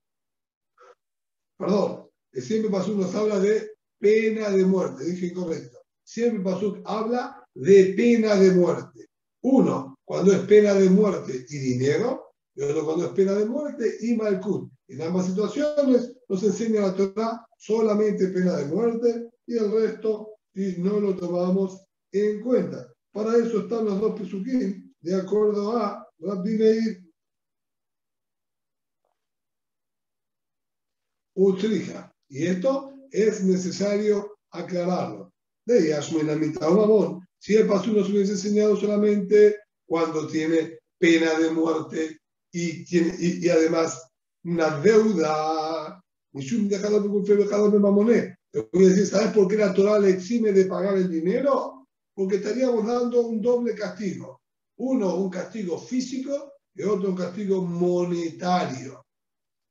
perdón, siempre el pasú nos habla de pena de muerte, dije incorrecto. Siempre el pasú habla de pena de muerte. Uno, cuando es pena de muerte y dinero, y otro cuando es pena de muerte y malkut. En ambas situaciones nos enseña la Torá solamente pena de muerte y el resto y no lo tomamos en cuenta. Para eso están los dos pesuquín, de acuerdo a Rabbi Meir Utrija. Y esto es necesario aclararlo. De Yashmin la mitad o mamón. Si el pasú nos hubiese enseñado solamente cuando tiene pena de muerte y además una deuda, te voy a decir, ¿sabes por qué la Torah le exime de pagar el dinero? Porque estaríamos dando un doble castigo. Uno, un castigo físico y otro, un castigo monetario.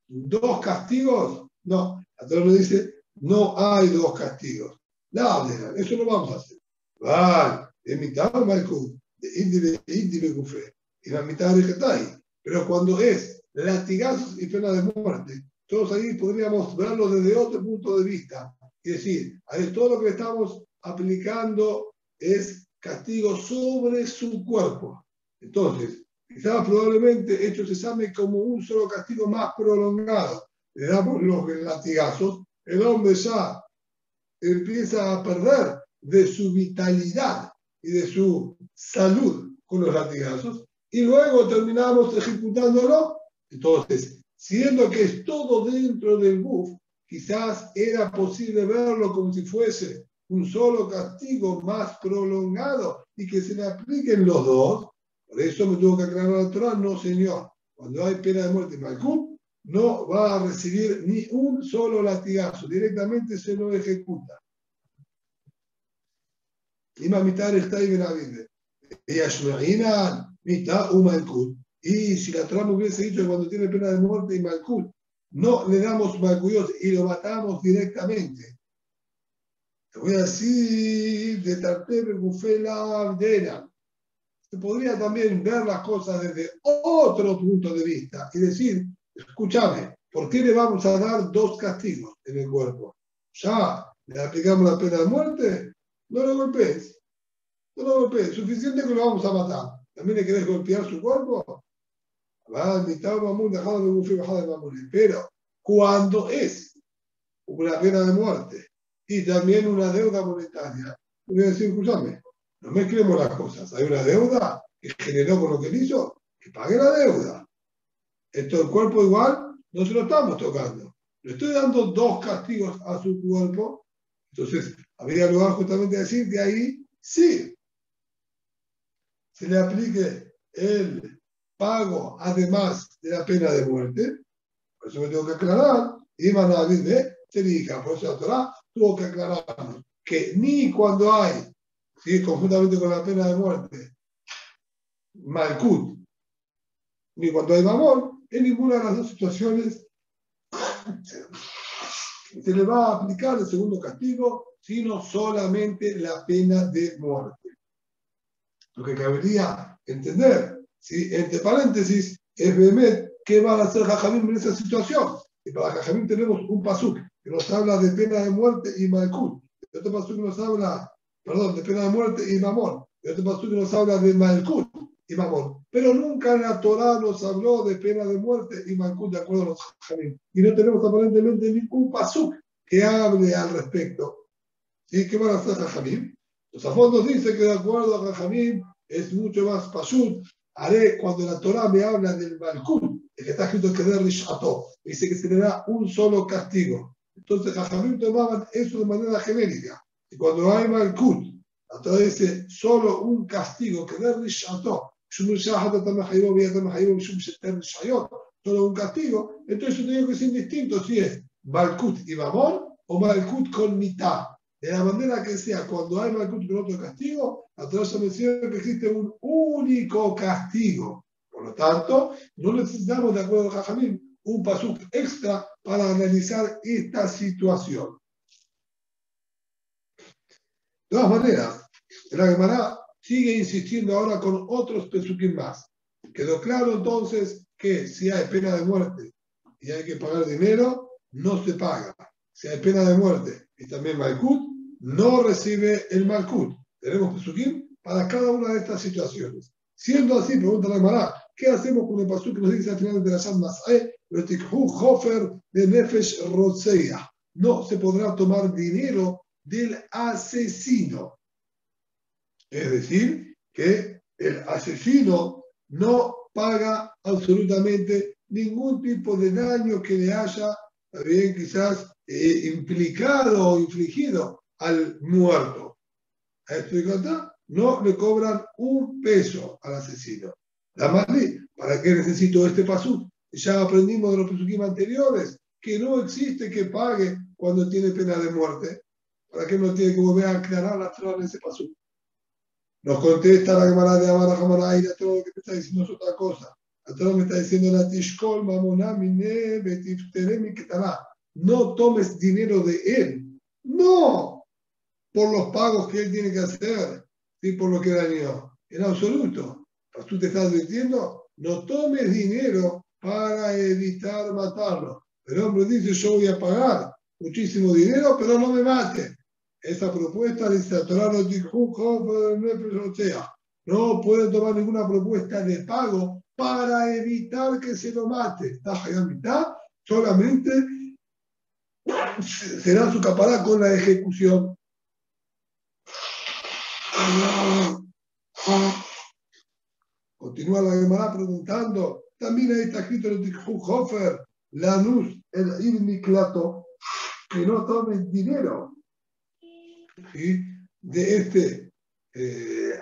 ¿Dos castigos? No. La Torah nos dice, no hay dos castigos. Nada, eso no vamos a hacer. Vale, en mitad de Malkut, de Indile Gufé, y la mitad de Getai. Pero cuando es latigazos y pena de muerte, todos ahí podríamos verlo desde otro punto de vista. Es decir, todo lo que estamos aplicando es castigo sobre su cuerpo. Entonces, quizás probablemente esto se llame como un solo castigo más prolongado. Le damos los latigazos, el hombre ya empieza a perder de su vitalidad y de su salud con los latigazos, y luego terminamos ejecutándolo. Entonces, siendo que es todo dentro del buf, quizás era posible verlo como si fuese un solo castigo más prolongado y que se le apliquen los dos. Por eso me tuvo que aclarar la Torah, no señor, cuando hay pena de muerte en Malkut, no va a recibir ni un solo latigazo, directamente se lo ejecuta. Y mitad está ahí en la Biblia. Y si la Torah me hubiese dicho que cuando tiene pena de muerte y Malkut, no le damos Malkuyot y lo matamos directamente. Te voy a decir de Tartebe Gufela Abdera. Se podría también ver las cosas desde otro punto de vista y decir, escúchame, ¿por qué le vamos a dar dos castigos en el cuerpo? Ya le aplicamos la pena de muerte, no lo golpees. No lo golpees, suficiente que lo vamos a matar. ¿También le querés golpear su cuerpo? Pero cuando es una pena de muerte y también una deuda monetaria, voy a decir, escúchame, no mezclemos las cosas. Hay una deuda que generó con lo que él hizo, que pague la deuda. Esto el cuerpo igual no se lo estamos tocando. Le estoy dando dos castigos a su cuerpo. Entonces, habría lugar justamente a decir que ahí sí se le aplique el pago además de la pena de muerte. Por eso me tengo que aclarar. Y David de Terija, por eso la Torah tuvo que aclarar que ni cuando hay, ¿sí?, conjuntamente con la pena de muerte, Malkut, ni cuando hay Mamón, en ninguna de las dos situaciones se le va a aplicar el segundo castigo, sino solamente la pena de muerte. lo que cabría entender, ¿sí? Entre paréntesis, es Behemet, ¿qué van a hacer Jajamim en esa situación? Y para Jajamim tenemos un pasuk que nos habla de pena de muerte y malkut. Y otro pasuk que nos habla, perdón, de pena de muerte y mamón. Y otro pasuk que nos habla de malkut y mamón. Pero nunca la Torah nos habló de pena de muerte y malkut de acuerdo a los Jajamim. Y no tenemos aparentemente ningún pasuk que hable al respecto. ¿Sí? ¿Qué van a hacer Jajamim? Los afondos dicen que de acuerdo a Jajamim es mucho más pashut. Haré cuando la Torah me habla del malkut, el que está escrito que de Rishato, dice que se le da un solo castigo. Entonces Jajamim tomaban eso de manera genérica. Y cuando hay malkut, la Torah dice solo un castigo que de Rishato, solo un castigo, entonces yo digo que es indistinto si es malkut y mamón o malkut con mitad. De la manera que sea, cuando hay malkut con otro castigo, la Torah menciona que existe un único castigo. Por lo tanto, no necesitamos, de acuerdo a Jajamim, un pasuk extra para analizar esta situación. De todas maneras, la Gemara sigue insistiendo ahora con otros pesukim más. Quedó claro entonces que si hay pena de muerte y hay que pagar dinero, no se paga. Si hay pena de muerte y también malkut, no recibe el malkut. Tenemos pesukim para cada una de estas situaciones. Siendo así, pregunta la Gemara, ¿qué hacemos con el pasuk que nos dice al final de la Shad Mas'e? Hofer de Nefesh Rotzeya. No se podrá tomar dinero del asesino. Es decir, que el asesino no paga absolutamente ningún tipo de daño que le haya, bien, quizás implicado o infligido al muerto. A esto de acá, no le cobran un peso al asesino. La madre, ¿para qué necesito este pasú? Ya aprendimos de los pesukim anteriores que no existe que pague cuando tiene pena de muerte. ¿Para qué no tiene que volver a aclarar la Torah en ese pasú? Nos contesta la Gemara de Amara Jamara y la Torah, lo que me está diciendo es otra cosa. La Torah me está diciendo la Tishkol Mamoná Mine Betifteremi Ketará. No tomes dinero de él. No por los pagos que él tiene que hacer, ¿sí? Por lo que dañó. En absoluto. Tú te estás advirtiendo, no tomes dinero para evitar matarlo. El hombre dice, yo voy a pagar muchísimo dinero, pero no me mate. Esa propuesta dice la Torah no puede tomar ninguna propuesta de pago para evitar que se lo mate. Está a mitad, solamente será su capará con la ejecución. Continúa la Gemara preguntando, también ahí está escrito en el Tikkun Hofer, Lanús, el Irmiklato, que no tomen dinero, ¿sí? De este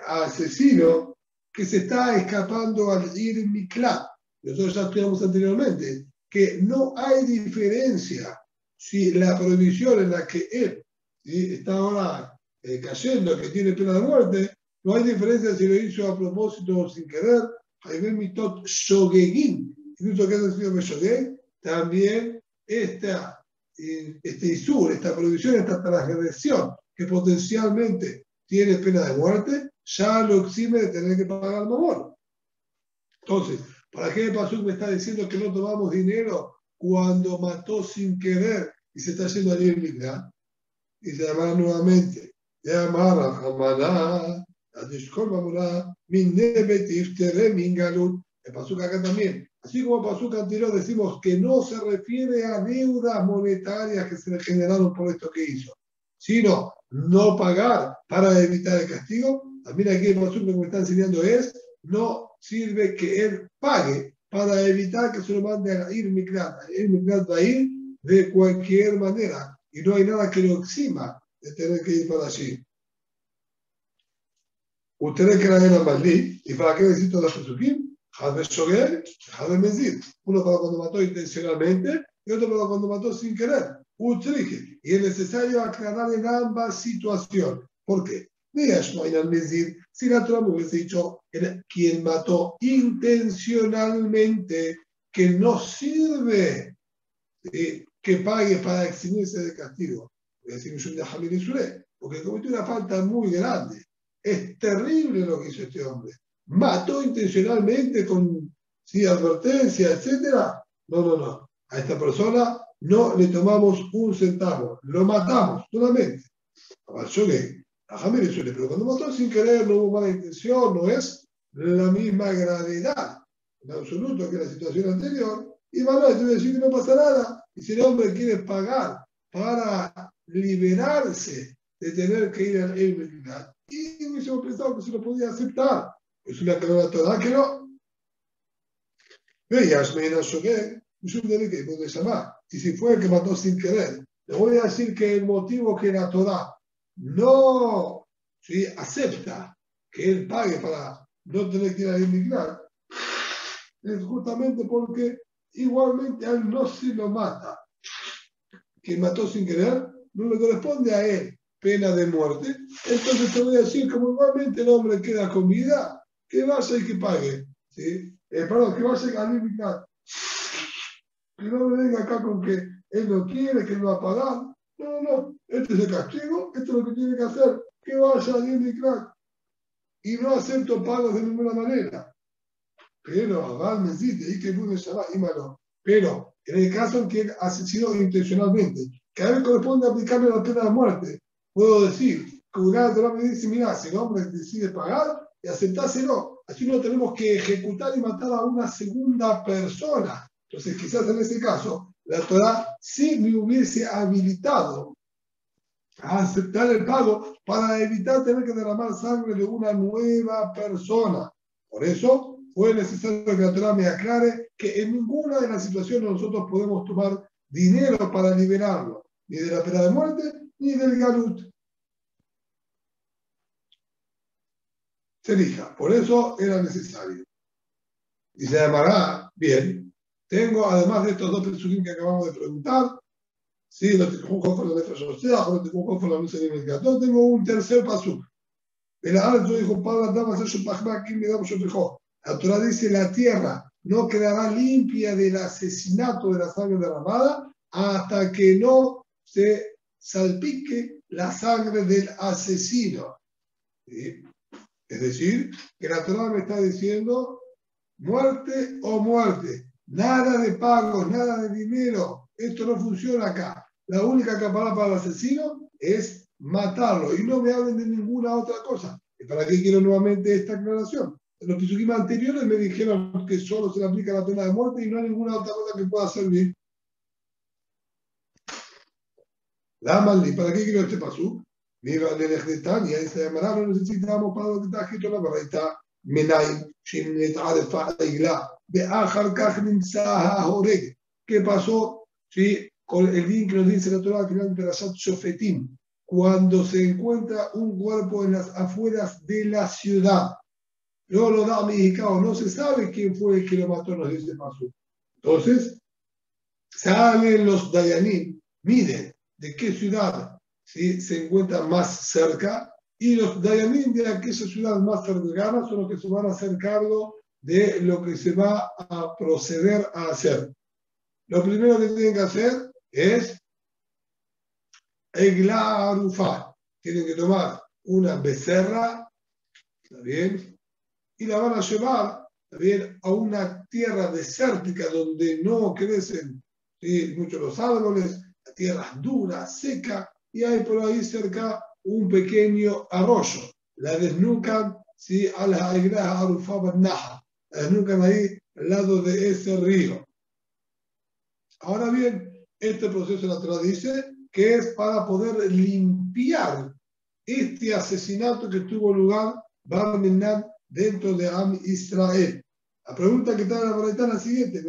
asesino que se está escapando al Irmiklat. Nosotros ya estudiamos anteriormente que no hay diferencia si la prohibición en la que él, ¿sí?, está ahora cayendo, que tiene pena de muerte, no hay diferencia si lo hizo a propósito o sin querer. Jaime Mitot Shogegin, incluso que ha sido Shogeg, también este isur, esta prohibición, esta transgresión que potencialmente tiene pena de muerte, ya lo exime de tener que pagar el mamón. Entonces, ¿para qué el pasuk me está diciendo que no tomamos dinero cuando mató sin querer y se está yendo a Irmiklat? Y se llama nuevamente, llamar a el pasuk acá también. Así como el pasuk anterior decimos que no se refiere a deudas monetarias que se le generaron por esto que hizo, sino no pagar para evitar el castigo. También aquí el pasuk que me está enseñando es, no sirve que él pague para evitar que se lo mande a Irmiklat. Irmiklat va a ir de cualquier manera y no hay nada que lo exima de tener que ir para allí. Ustedes que la ven Maldí, ¿y para qué necesito la Pesukim? Jadbe Shogel, Jadbe Mezid. Uno para cuando mató intencionalmente y otro para cuando mató sin querer. Utrije. Y es necesario aclarar en ambas situaciones. ¿Por qué? Si la Torah me hubiese dicho quien mató intencionalmente, que no sirve que pague para eximirse de castigo. Voy a decir porque cometió una falta muy grande. es terrible lo que hizo este hombre. Mató intencionalmente con advertencia, etc. No. A esta persona no le tomamos un centavo, lo matamos solamente. Yo le a Jamir suele, pero cuando mató sin querer, no hubo mala intención, no es la misma gravedad en absoluto que la situación anterior. Y Manuel te voy a decir que no pasa nada. Y si el hombre quiere pagar para liberarse de tener que ir al Eibeklat, y hubiésemos pensado que se lo podía aceptar. Es una clara Torah que no. Veías, me que puede llamar. Y si fue el que mató sin querer, le voy a decir que el motivo que la Torah no acepta que él pague para no tener que ir a indignar, es justamente porque igualmente a él no se lo mata. Quien mató sin querer no le corresponde a él pena de muerte. Entonces te voy a decir, como igualmente el hombre queda con vida, que vaya y que pague. ¿Sí? Perdón, que vaya a indignar. Que no me venga acá con que él no quiere, que él no va a pagar. No. Este es el castigo, esto es lo que tiene que hacer. Que vaya a indignar. Y no acepto pagos de ninguna manera. Pero, Abad me dice, y que puede llamar, y malo. Pero, en el caso en que él ha asesinado intencionalmente, que a él corresponde aplicarle la pena de muerte, puedo decir que una Torah me dice, mira, si el hombre decide pagar, y aceptárselo. Así no tenemos que ejecutar y matar a una segunda persona. Entonces, quizás en ese caso, la Torah sí me hubiese habilitado a aceptar el pago para evitar tener que derramar sangre de una nueva persona. Por eso fue necesario que la Torah me aclare que en ninguna de las situaciones nosotros podemos tomar dinero para liberarlo, ni de la pena de muerte, ni del galut. Se elija, por eso era necesario. Y se llamará, bien, tengo además de estos dos pesukim que acabamos de preguntar, sí, no tengo un conforme de Nefesh, no tengo un conforme de Luz en el Gato, tengo un tercer pasuk. El alto dijo, Pablo, dama, se la Torah dice, la tierra no quedará limpia del asesinato de la sangre derramada hasta que no se salpique la sangre del asesino. ¿Sí? Es decir, que la Torah me está diciendo muerte o muerte, nada de pagos, nada de dinero, esto no funciona acá. La única capacidad para el asesino es matarlo y no me hablen de ninguna otra cosa. ¿Y para qué quiero nuevamente esta aclaración? En los pisukim anteriores me dijeron que solo se le aplica la pena de muerte y no hay ninguna otra cosa que pueda servir. ¿Para qué quiero este pasú? Mira, de Tania, esta llamará, no necesitamos para lo que está escrito en la barrita. Menay, Shimnet Adefa Igla, Be'achar Kach Nimsa HaHoreg. ¿Qué pasó? ¿Sí? Con el día que nos dice la Torah al final de la Shat Shofetim, cuando se encuentra un cuerpo en las afueras de la ciudad. No lo da mexicano, no se sabe quién fue el que lo mató, nos dice pasó. Entonces, salen los Dayanim, miden de qué ciudad se encuentra más cerca, y los Dayanim de aquella ciudad más cercana son los que se van a hacer cargo de lo que se va a proceder a hacer. Lo primero que tienen que hacer es Egla Arufá. Tienen que tomar una becerra, ¿está bien? Y la van a llevar, ¿está bien?, a una tierra desértica donde no crecen muchos los árboles, la tierra es dura, seca, y hay por ahí cerca un pequeño arroyo. La desnucan a la Egla Arufá Barnaja. La desnucan ahí al lado de ese río. Ahora bien, este proceso la Torah dice que es para poder limpiar este asesinato que tuvo lugar dentro de Am Israel. La pregunta que está en la Braita es la siguiente: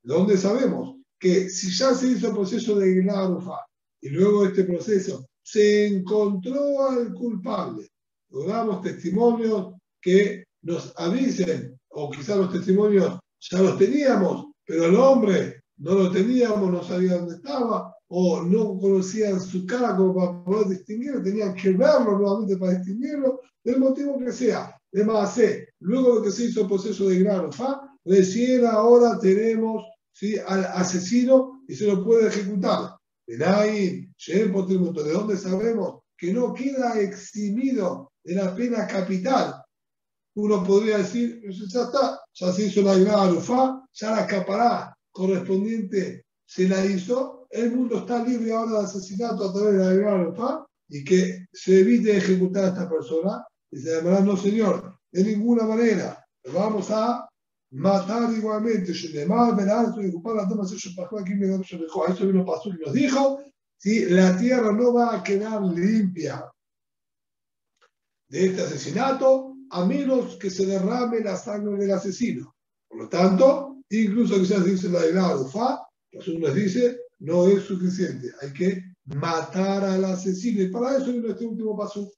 ¿dónde sabemos que si ya se hizo el proceso de Egla Arufá y luego este proceso se encontró al culpable? Logramos testimonios que nos avisen, o quizás los testimonios ya los teníamos, pero el hombre no lo teníamos, no sabía dónde estaba, o no conocían su cara como para poder distinguirlo, tenían que verlo nuevamente para distinguirlo, del motivo que sea. Además, luego de que se hizo el proceso de Egla Arufá, recién ahora tenemos al asesino y se lo puede ejecutar. ¿De dónde sabemos que no queda eximido de la pena capital. Uno podría decir, ya está, ya se hizo la Igrá Arufá, ya la capará correspondiente se la hizo, el mundo está libre ahora de asesinato a través de la Igrá Arufá y que se evite ejecutar a esta persona. Y se llamará, no señor, de ninguna manera, vamos a matar igualmente. Eso vino pasó y nos dijo, si la tierra no va a quedar limpia de este asesinato, a menos que se derrame la sangre del asesino. Por lo tanto, incluso que se dice la Igrá Arufá, Jesús nos dice, no es suficiente, hay que matar al asesino. Y para eso vino este último paso.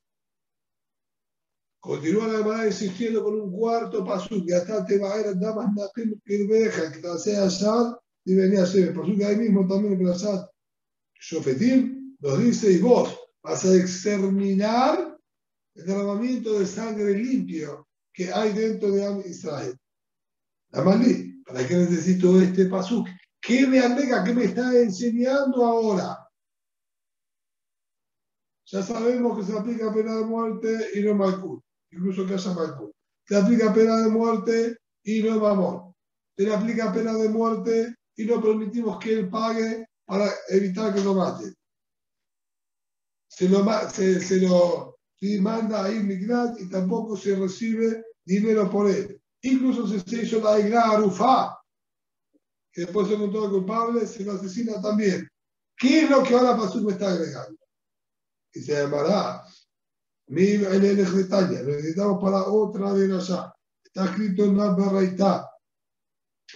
Continúa la hermana insistiendo con un cuarto paso, que hasta te va a ir a damas que deja, que te sea allá y venía a ser. Paso que ahí mismo también en Prasat Shofetim nos dice, y vos vas a exterminar el derramamiento de sangre limpio que hay dentro de Am Israel. Amalí, ¿para qué necesito este pasuk? ¿Qué me alega? ¿Qué me está enseñando ahora? Ya sabemos que se aplica pena de muerte y no malkut, incluso que haya malkut. Se aplica pena de muerte y no mamón. Se le aplica pena de muerte y no permitimos que él pague para evitar que lo maten. Se lo manda a ir Miknat y tampoco se recibe dinero por él. Incluso si se hizo la Igrá Arufá, que después se encontró culpable, se lo asesina también. ¿Qué es lo que ahora Pasuk me está agregando? Y se llamará Mi en el Ejretaña, lo necesitamos para otra de allá. Está escrito en la Barraitá.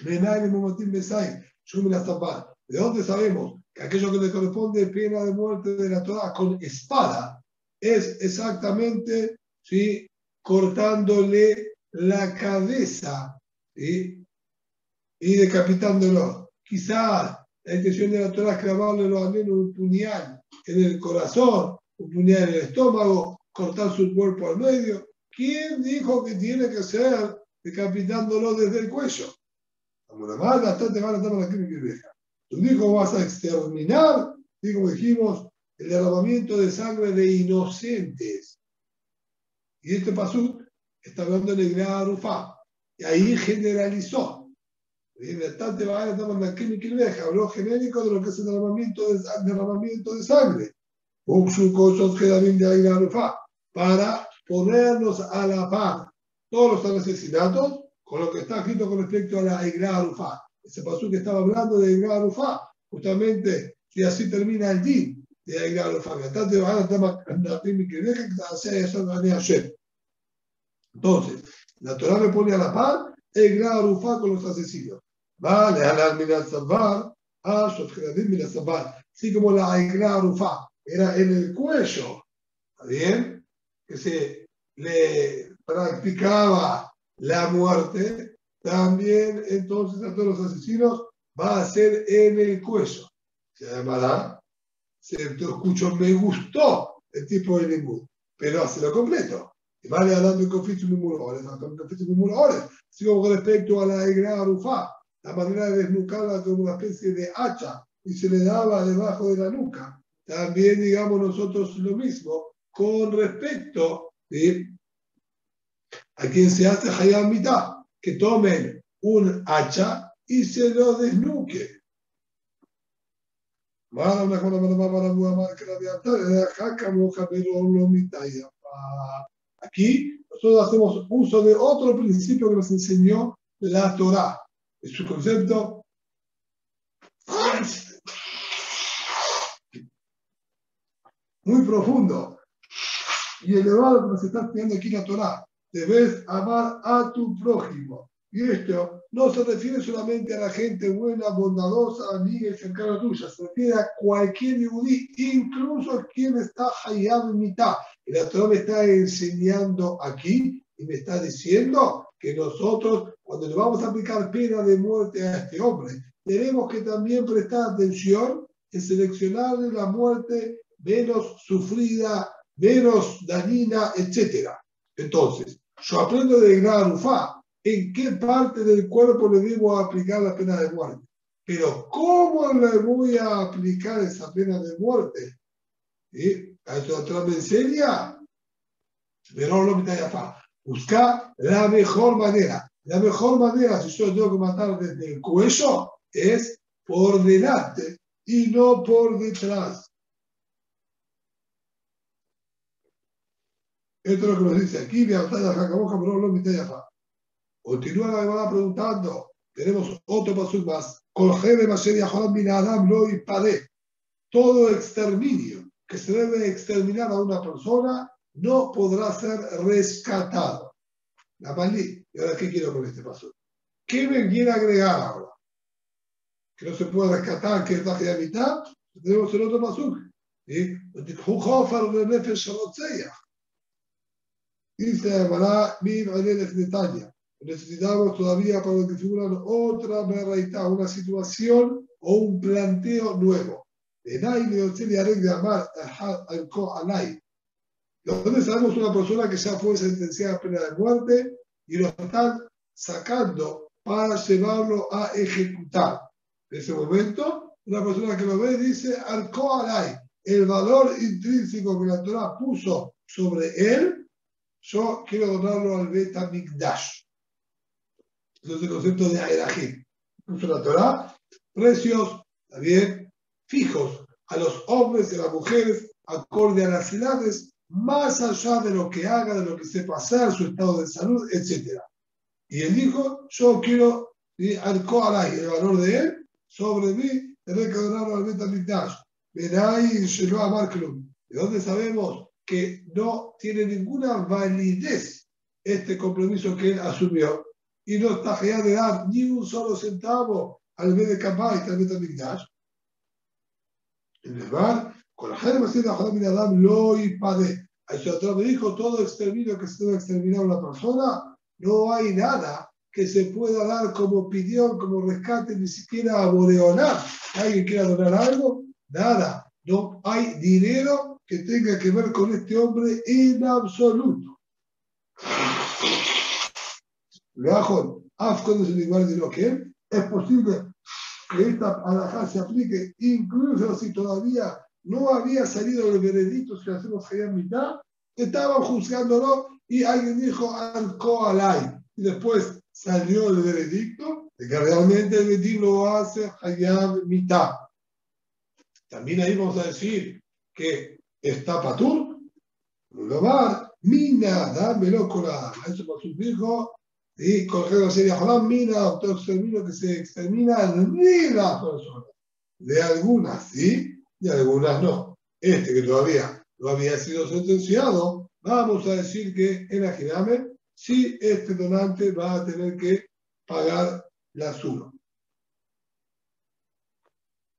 Menay Momotim Besai, Shumila Zapar. ¿De dónde sabemos que aquello que le corresponde pena de muerte de la Torah con espada es exactamente, ¿sí?, cortándole la cabeza, ¿sí?, y decapitándolo? Quizás la intención de la Torah es clavarle al menos un puñal en el corazón, un puñal en el estómago, cortar su cuerpo al medio. ¿Quién dijo que tiene que ser decapitándolo desde el cuello? Tu hijo vas a exterminar, y como dijimos, el derramamiento de sangre de inocentes. Y este pasú está hablando de Igrá Arufá. Y ahí generalizó. Habló genérico de lo que es el derramamiento de sangre. Para ponernos a la par todos los asesinatos con lo que está escrito con respecto a la Igrá Arufá. Ese pasú que estaba hablando de Igrá Arufá, justamente, si así termina el din de la Igrá Arufá. Entonces, la Torah me pone a la par Igrá Arufá con los asesinos. Vale, así como la Igrá Arufá era en el cuello, ¿está bien?, que se le practicaba la muerte, también entonces a todos los asesinos va a ser en el cuello. Se llamará, se escucho, me gustó el tipo de limud, pero hazlo completo. Y vale hablando de conflicto y murmures, así como con respecto a la Igrá Arufá, la manera de desnucarla como una especie de hacha y se le daba debajo de la nuca. También digamos nosotros lo mismo con respecto, ¿sí?, a quien se hace Hayam Mitá, que tomen un hacha y se lo desnuque. Aquí nosotros hacemos uso de otro principio que nos enseñó la Torá. Es un concepto muy profundo y elevado que nos está estudiando aquí la Torá. Debes amar a tu prójimo. Y esto no se refiere solamente a la gente buena, bondadosa, amiga y cercana tuya, se refiere a cualquier yudí, incluso quien está hayab en mitad. Y la Torá me está enseñando aquí y me está diciendo que nosotros, cuando le vamos a aplicar pena de muerte a este hombre, tenemos que también prestar atención en seleccionarle la muerte menos sufrida, menos dañina, etc. Entonces, yo aprendo de Igrá Arufá en qué parte del cuerpo le debo aplicar la pena de muerte. Pero ¿cómo le voy a aplicar esa pena de muerte? ¿sí? A esto la Torah me enseña, pero no me busca la mejor manera. La mejor manera, si yo tengo que matar desde el cuello, es por delante y no por detrás. Esto es lo que nos dice aquí, continúa la Gemara preguntando, tenemos otro pasuk más, todo exterminio que se debe exterminar a una persona no podrá ser rescatado. La malí, ¿y ahora qué quiero con este pasuk? ¿Qué me quiere agregar ahora? Que no se puede rescatar, que es la de mitad, tenemos el otro pasuk. ¿Sí? Dice Amará, necesitamos todavía para configurar otra berraitá, una situación o un planteo nuevo. Donde sabemos una persona que ya fue sentenciada a pena de muerte y lo están sacando para llevarlo a ejecutar. En ese momento, una persona que lo ve dice, Arco alay, el valor intrínseco que la Torah puso sobre él, yo quiero donarlo al Bet HaMikdash. Eso es el concepto de Aerahim. Puso la Torah, precios también fijos a los hombres y a las mujeres, acorde a las edades, más allá de lo que haga, de lo que sepa hacer, su estado de salud, etc. Y él dijo, yo quiero Arco alay, el valor de él, sobre mí, tener que donarlo al Bet HaMikdash. Benay Shelo Amar Klum. ¿De dónde sabemos que no tiene ninguna validez este compromiso que él asumió? Y no está allá de dar ni un solo centavo al Bet de Kabay, al Bet HaMikdash. En el bar, con la gente de Jolam Adam lo impade. A eso atrás me dijo, todo exterminio que se debe exterminar a una persona, no hay nada que se pueda dar como pidión, como rescate, ni siquiera a boreonar. ¿Alguien quiera donar algo? Nada. No hay dinero que tenga que ver con este hombre en absoluto. Leajón, Afcon es el igual de lo que él. Es posible que esta alajá se aplique, incluso si todavía no había salido el veredicto, si lo hacemos allá en mitad, estaban juzgándolo y alguien dijo Arco alay. Y después salió el veredicto de que realmente el Betín lo hace Hayab mitad. También ahí vamos a decir que está Patur, Lugar, Mina, dámelo con la. Eso por su hijo, y Correo sería Jolam, Mina, otro exterminio que se extermina de las personas. De algunas sí, de algunas no. Este que todavía no había sido sentenciado, vamos a decir que en la Girame, sí, este donante va a tener que pagar la suma.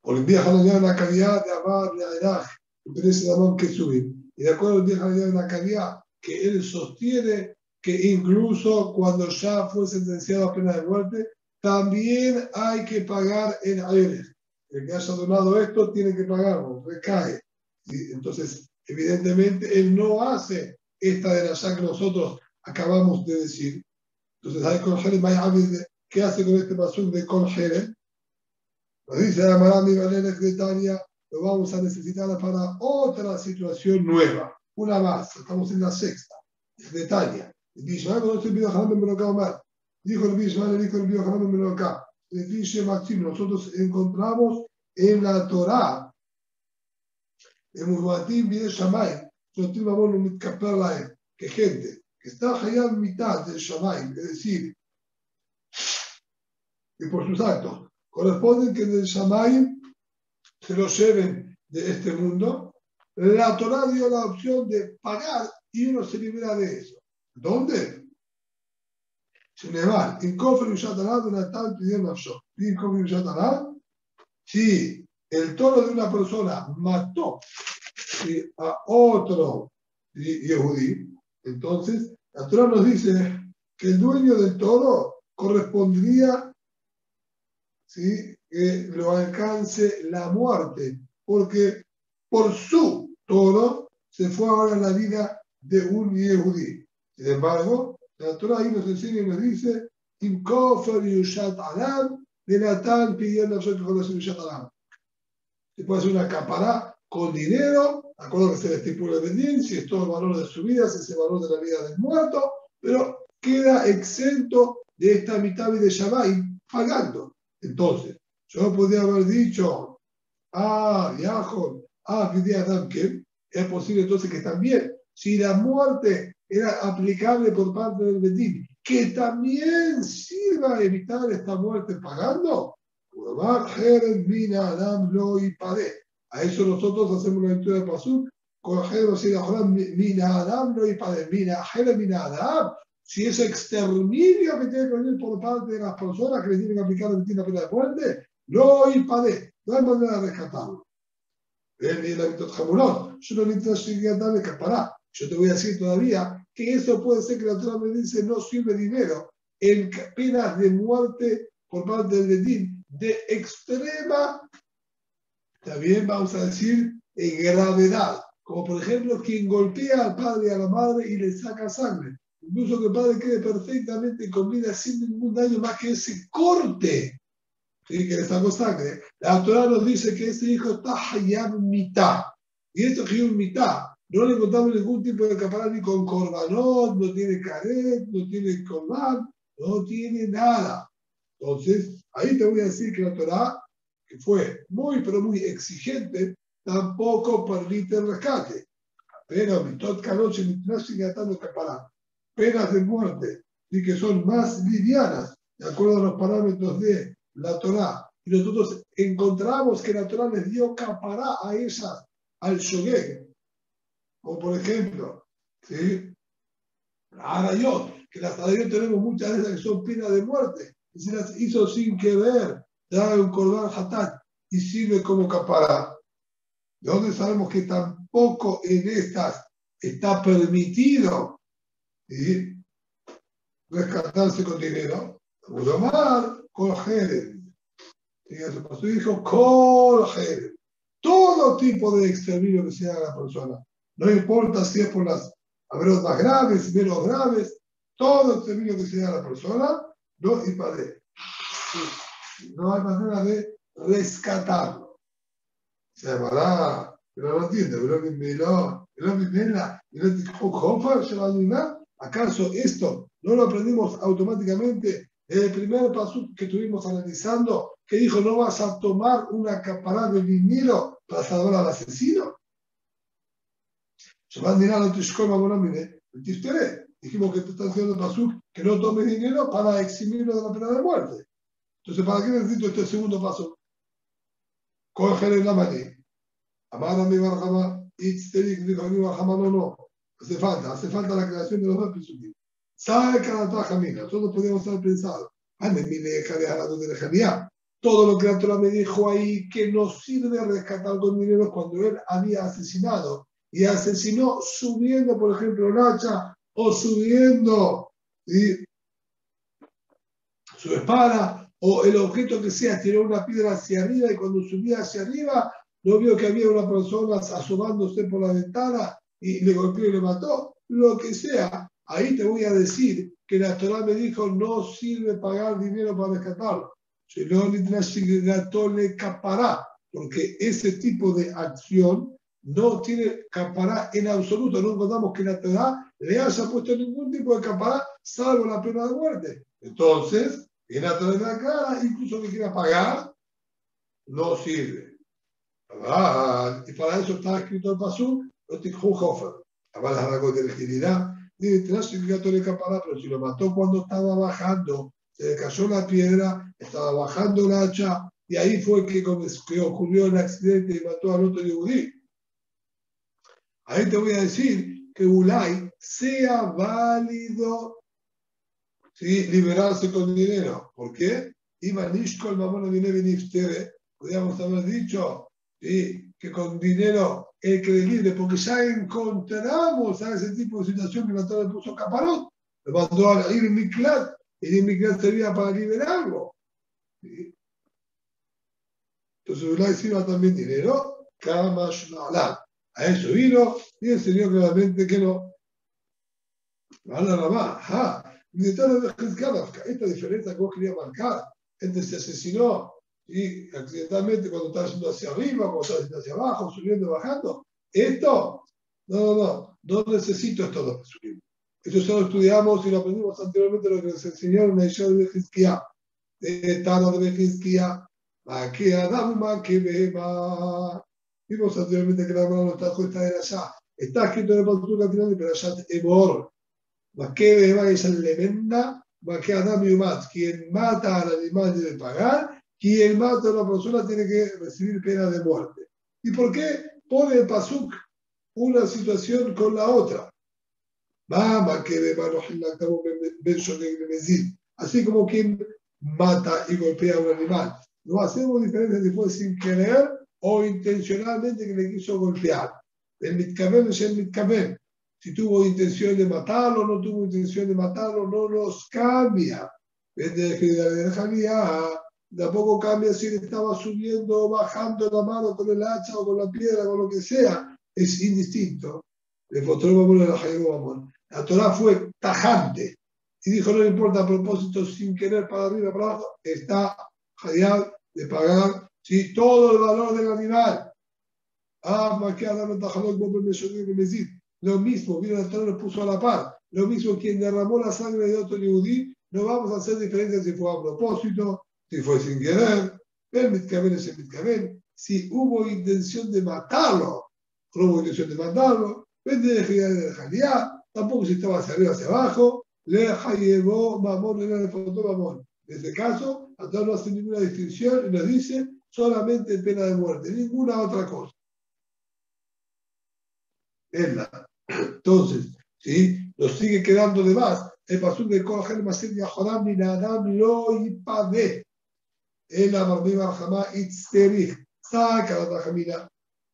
Por el día de la calidad de Amar de Aeraj, interés de Amón que subir. Y de acuerdo al día de la calidad, que él sostiene que incluso cuando ya fue sentenciado a pena de muerte, también hay que pagar en Aeraj. El que haya donado esto tiene que pagarlo, recae. ¿Sí? Entonces, evidentemente, él no hace esta de la ya que nosotros acabamos de decir. Entonces, hay Colgere, ¿qué hace con este pasuk de Colgere? Nos dice la Marami Valeria de Tania, lo vamos a necesitar para otra situación nueva. Una más, estamos en la sexta, de Tania. Dijo el Bishman, dijo el Bishman, nosotros encontramos en la Torah, en Murbatim Bide Shamay, que gente que está allá en mitad del Shamay, es decir, que por sus actos corresponden que del Shamay se lo lleven de este mundo, la Torah dio la opción de pagar y uno se libera de eso. ¿Dónde? Shenevar, en Kofar y Shatanah, una tal pidió Nafsho. En Kofar y Shatanah, si el toro de una persona mató a otro Yehudí, entonces la Torah nos dice que el dueño del toro correspondría, ¿sí?, que lo alcance la muerte, porque por su toro se fue ahora la vida de un Yehudí. Sin embargo, la Torah ahí nos enseña y nos dice, Im kofer yushat alam, de Natán pidiendo a nosotros con la yushat alam. Se puede hacer una capará con dinero acuerdo que se le estipula el Bedín, si es todo el valor de su vida, si es el valor de la vida del muerto, pero queda exento de esta mitad de Shabbat pagando. Entonces, yo podría haber dicho, Yahon, Pidi Adam, que es posible entonces que también, si la muerte era aplicable por parte del Bedín, que también sirva a evitar esta muerte pagando, a eso nosotros hacemos la lectura de Pasuk, si es exterminio que tiene que venir por parte de las personas que le tienen que aplicar la pena de muerte, no hay manera de rescatarlo. Yo no necesito darle capará. Yo te voy a decir todavía que eso puede ser que la Torah me dice no sirve dinero en penas de muerte por parte del Bedín de extrema, también vamos a decir, gravedad. Como por ejemplo quien golpea al padre y a la madre y le saca sangre. Incluso que el padre quede perfectamente con vida sin ningún daño más que ese corte. ¿Sí? Que le sacó sangre. La Torah nos dice que ese hijo está hayab mitad. Y esto que es mitad. No le encontramos ningún tipo de capará ni con corbanot, no tiene caret, no tiene corban, no tiene nada. Entonces, ahí te voy a decir que la Torah, que fue muy, pero muy exigente, tampoco permite el rescate. Pero mitot canoche, mitot sigatando capará. Penas de muerte, y que son más livianas, de acuerdo a los parámetros de la Torah. Y nosotros encontramos que la Torah les dio capará a esas, al shogeg. Como por ejemplo, ¿sí? Arayot, que las arayot tenemos muchas de esas que son penas de muerte, y se las hizo sin querer, trae un cordón hatat y sirve como capará. ¿De dónde sabemos que tampoco en estas está permitido, ¿sí?, rescatarse con dinero? Udamar, Kol Jerem. Su hijo, Kol Jerem. Todo tipo de exterminio que se haga a la persona. No importa si es por las averos más graves, menos graves, todo exterminio que se haga a la persona, no impade. No hay manera de rescatarlo. Se llamará, pero no entiende, ¿acaso esto no lo aprendimos automáticamente en el primer paso que estuvimos analizando, que dijo no vas a tomar una capará de dinero para salvar al asesino? Dijimos que te está diciendo el paso que no tome dinero para eximirlo de la pena de muerte. Entonces, ¿para qué necesito este segundo paso? Coger en la mano. Amada mi barjama, dijo mi barjama, no. Hace falta la creación de los dos pesukim. Sabe cada traja mina, todos podemos haber pensado. Todo lo que la Torah me dijo ahí que no sirve rescatar con dinero cuando él había asesinado. Y asesinó subiendo, por ejemplo, un hacha o subiendo, ¿sí?, su espada o el objeto que sea, tiró una piedra hacia arriba y cuando subía hacia arriba no vio que había una persona asomándose por la ventana y le golpeó y le mató, lo que sea. Ahí te voy a decir que la Torah me dijo no sirve pagar dinero para rescatarlo. Le capará, porque ese tipo de acción no tiene capará en absoluto. No encontramos que la Torah le haya puesto ningún tipo de capará salvo la pena de muerte. Entonces, en la Torah clara, incluso que quiera pagar, no sirve. Y para eso está escrito el pasú, no te jujofer. Además, las rasgos de legitimidad, tiene significado de capará, pero si lo mató cuando estaba bajando, se le cayó la piedra, estaba bajando la hacha, y ahí fue que ocurrió el accidente y mató al otro yehudí. Ahí te voy a decir que Ulay sea válido, ¿sí?, liberarse con dinero. ¿Por qué? Podríamos haber dicho, ¿sí?, que con dinero el que es libre, porque ya encontramos a ese tipo de situación que la Torah le puso caparón, le mandó a ir en Miklat, y en Miklat servía para liberarlo. ¿Sí? Entonces Ulay sirva también dinero, Kamash Na'ala. A eso vino y enseñó claramente que no. Esta diferencia que vos querías marcar entre se asesinó y accidentalmente cuando estaba yendo hacia arriba, cuando estaba yendo hacia abajo, subiendo y bajando, Esto, no necesito estos dos pesukim. Esto ya lo estudiamos y lo aprendimos anteriormente lo que nos enseñaron en el show de Hizkiah. Tana de Hizkiah, que Adam, que Beba. Vimos anteriormente que la mano no está esta de allá. Está escrito en el Pasuk al final de Perashat Emor. Que Beba es el Lemenda, que Adam y Umat. Quien mata al animal debe pagar, quien mata a una persona tiene que recibir pena de muerte. ¿Y por qué pone el Pasuk una situación con la otra? Así como quien mata y golpea a un animal. No hacemos diferencia si fue sin querer o intencionalmente que le quiso golpear. El mitkaben es el mitkaben. Si tuvo intención de matarlo, no tuvo intención de matarlo, no nos cambia. Tampoco cambia si le estaba subiendo o bajando la mano con el hacha o con la piedra, con lo que sea. Es indistinto. La Torah fue tajante y dijo: no le importa a propósito, sin querer, para arriba, para abajo, está hayab de pagar ¿sí? Todo el valor del animal. Lo mismo, vino la Torah, lo puso a la par. Lo mismo, quien derramó la sangre de otro yehudí, no vamos a hacer diferencia si fue a propósito, si fue sin querer. El mitkaben es el mitkaben. Si hubo intención de matarlo, no hubo intención de matarlo. Vende de girar de Jalía, tampoco si estaba hacia arriba, hacia abajo, le llevó mamón, le faltó mamón. En este caso, hasta no hace ninguna distinción y nos dice solamente pena de muerte, ninguna otra cosa. Entonces, ¿sí? Nos sigue quedando de más. El pasú de Kohen Maser Yahodam ni Nadam lo yipade. El Amarmiba Jamá Itzterich. Saca la tajamina.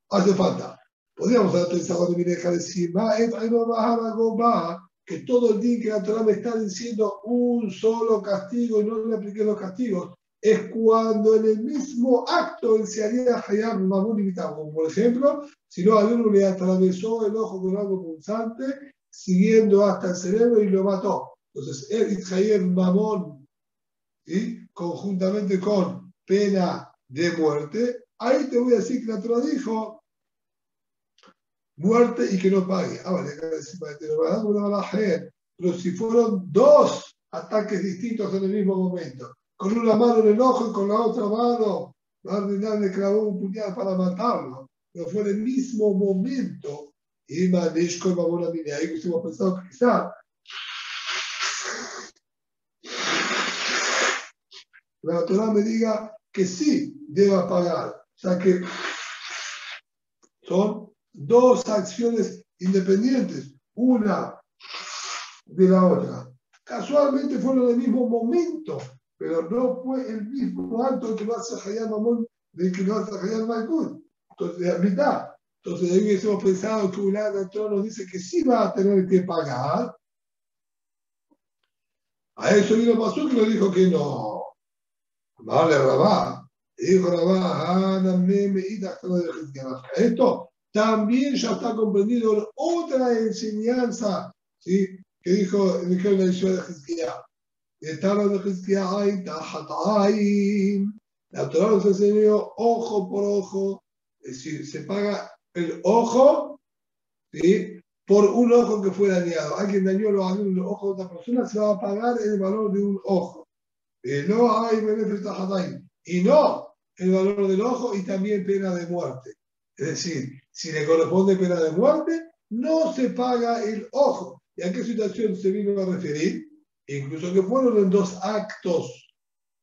Hace falta. Podríamos haber pensado de Mireja decir, que todo el día que la Torah me está diciendo un solo castigo y no le apliqué los castigos, es cuando en el mismo acto él se haría hayab mamón limitado. Como por ejemplo, si no, al uno le atravesó el ojo con algo punzante, siguiendo hasta el cerebro y lo mató. Entonces, él hayab mamón, ¿sí? Conjuntamente con pena de muerte, ahí te voy a decir que la Torah dijo muerte y que no pague. Pero si fueron dos ataques distintos en el mismo momento, con una mano en el ojo y con la otra mano, Bardinar le clavó un puñal para matarlo, pero fue en el mismo momento, y Manishko y Mamona Mine, ahí que hemos pensado que quizá la Torah me diga que sí deba pagar. O sea que son dos acciones independientes, una de la otra. Casualmente fueron en el mismo momento, pero no fue el mismo acto que lo hace Hayam Mamón del que lo hace Hayam Malkut. Entonces, a mitad. Entonces, ahí hubiésemos pensado que la Torah nos dice que sí va a tener que pagar. A eso vino Pasuk y le dijo que no. Vale, Rabá. Dijo Rabá, esto también ya está comprendido en otra enseñanza, ¿sí? Que dijo en la edición de Hizkiah. La Torah nos enseñó ojo por ojo, es decir, se paga el ojo, ¿sí? Por un ojo que fue dañado. Alguien dañó el ojo de otra persona, se va a pagar el valor de un ojo. No hay y no el valor del ojo y también pena de muerte. Es decir, si le corresponde pena de muerte, no se paga el ojo. ¿Y a qué situación se vino a referir? Incluso que fueron en dos actos